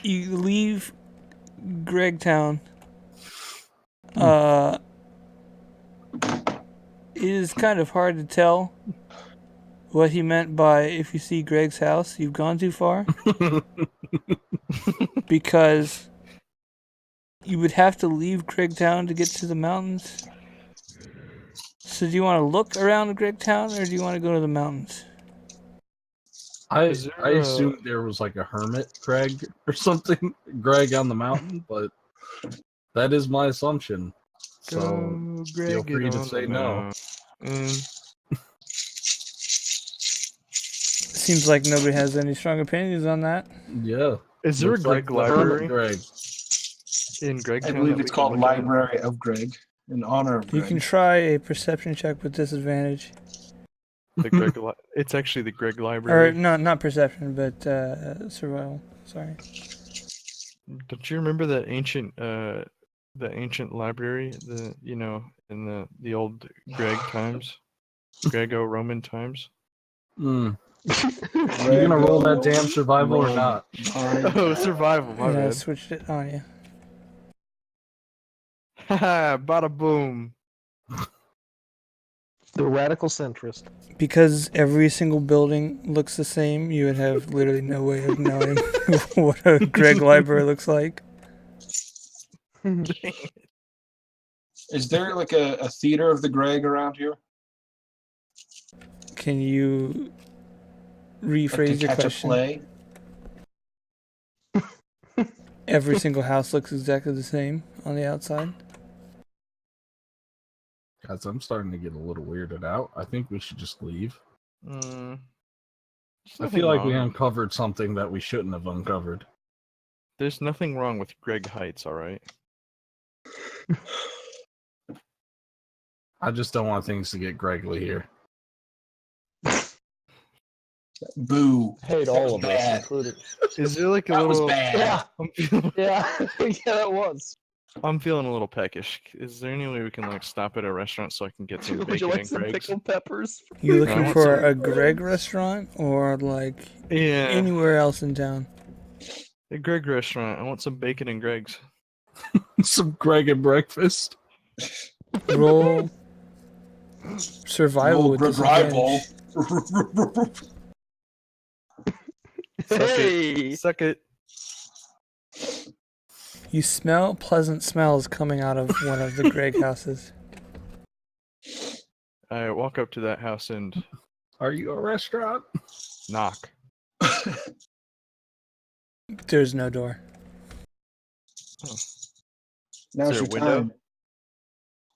You leave Gregtown. It is kind of hard to tell what he meant by if you see Greg's house, you've gone too far. Because you would have to leave Gregtown to get to the mountains. So do you want to look around Gregtown or do you want to go to the mountains? I Is there assumed there was like a hermit Greg or something, Greg on the mountain, but that is my assumption. So Go, Greg, feel free it to on say the no. mountain. Seems like nobody has any strong opinions on that. Yeah. Is there a Looks Greg like the hermit library Greg. in Gregtown? I believe that it's we can called look at? Library of Greg in honor of You Greg. can try a perception check with disadvantage. The Greg it's actually the Greg Or library. no, not perception, but survival. Sorry. Don't you remember that ancient library, in the old Greg times, Grego-Roman times? You gonna roll that damn survival or not? Oh, survival, my Yeah, I bad. switched it on you. Haha, bada boom. The radical centrist. Because every single building looks the same, you would have literally no way of knowing what a Greg library looks like. Is there like a theater of the Greg around here? Can you Like rephrase to your catch question? a play? Every single house looks exactly the same on the outside. Guys, I'm starting to get a little weirded out. I think we should just leave. There's I nothing feel like we wrong. uncovered something that we shouldn't have uncovered. There's nothing wrong with Greg Heights, all right? I just don't want things to get Gregly here. Boo. Hate That all was of bad. us, including. Is there like a That was little? bad. Yeah, I'm feeling, yeah, yeah, it was. I'm feeling a little peckish. Is there any way we can like stop at a restaurant so I can get some Would bacon you like and some Greg's? pickled peppers? You I looking want for some- a Greg restaurant or like Yeah, anywhere else in town? a Greg restaurant. I want some bacon and Greg's. Some Greg and breakfast. Roll survival with Greg rival. disadvantage. Hey! Suck it. You smell pleasant smells coming out of one of the Greg houses. I walk up to that house and Are you a restaurant? knock. There's no door. Now's Is there your a window? time.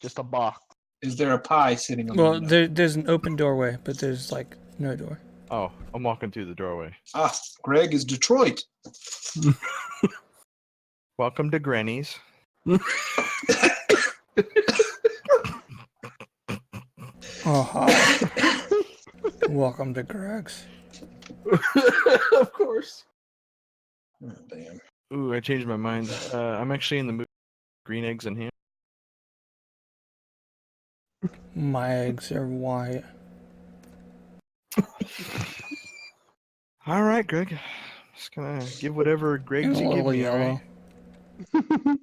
Just a box. Is there a pie sitting on the Well, window? there's an open doorway, but there's like no door. Oh, I'm walking through the doorway. Ah, Greg is Detroit. Welcome to Granny's. Oh, hi. Welcome to Greg's. Of course. Oh, damn. Ooh, I changed my mind. I'm actually in the mood for green eggs and ham. My eggs are white. All right, Greg. Just gonna give whatever Greg's And a you give little me. All yellow. right.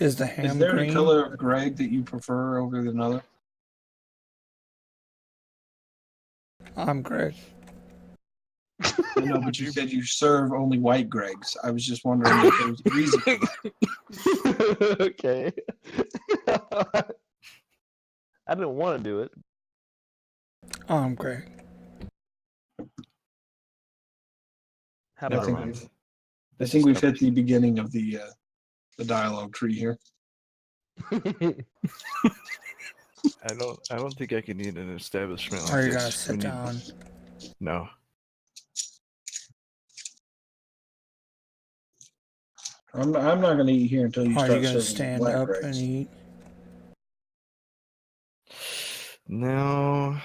Is the Is ham there green? any color of Greg that you prefer over another? I'm Greg. I know, but you said you serve only white Gregs. I was just wondering if there was a reason for that. Okay. I didn't want to do it. I'm Greg. How Never about mind. I think we've hit the beginning of the dialogue tree here. I don't think I can eat an establishment like Are you this. gonna sit We need- down? No. I'm not going to eat here until you Are start you gonna serving stand black up Gregs. and eat? No.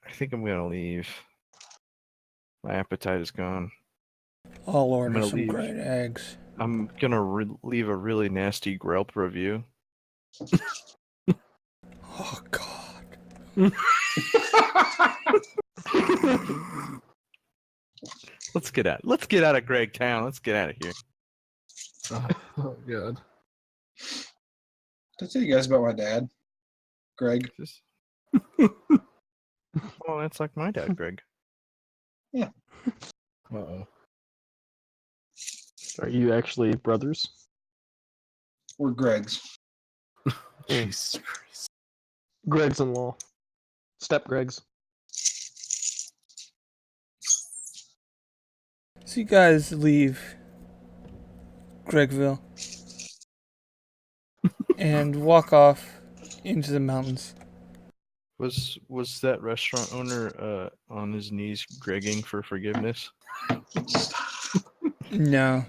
I think I'm gonna leave. My appetite is gone. I'll order gonna some leave. great eggs. I'm gonna leave a really nasty Yelp review. Oh God. Let's get out. Let's get out of Greg Town. Let's get out of here. Oh, God. Did I tell you guys about my dad, Greg? Just... Well, that's like my dad, Greg. Uh-oh. Are you actually brothers? We're Gregs. Jesus Christ. Greg's in law. Step Greg's. So you guys leave Gregville and walk off into the mountains. Was that restaurant owner on his knees gregging for forgiveness? No.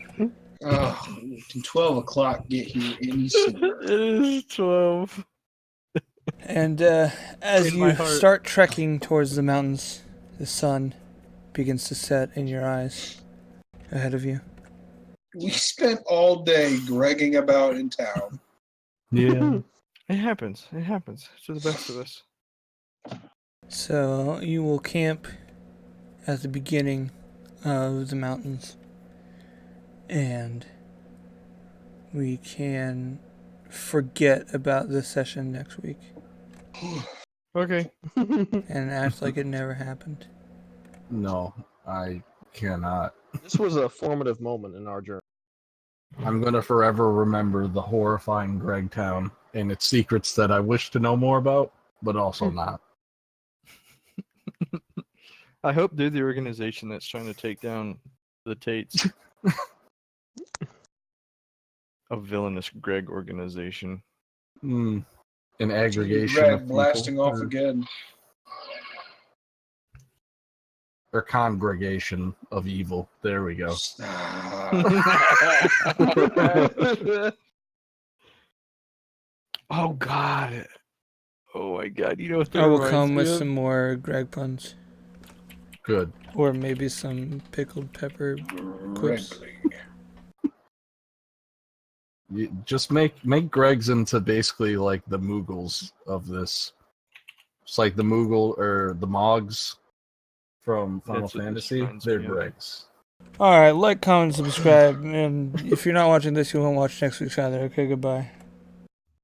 Oh, can 12 o'clock get here any sooner? It is 12. And as In my you heart. start trekking towards the mountains, the sun begins to set in your eyes ahead of you. We spent all day gregging about in town. Yeah. It happens. It happens to the best of us. So you will camp at the beginning of the mountains, and we can forget about this session next week Okay. and act like it never happened. No, I cannot. This was a formative moment in our journey. I'm going to forever remember the horrifying Greg Town and its secrets that I wish to know more about, but also not. I hope they're the organization that's trying to take down the Tates. A villainous Greg organization. An aggregation Greg of people. blasting off again. Or congregation of evil. There we go. Oh God. Oh my God. You know what that I will reminds come me with of? some more Greg puns. Good. Or maybe some pickled pepper quips. You just make Greg's into basically like the Moogles of this. It's like the Moogle or the Mogs from Final That's what this Fantasy. reminds They're me of. Greg's. Alright, like, comment, subscribe, and if you're not watching this, you won't watch next week's either. Okay, goodbye.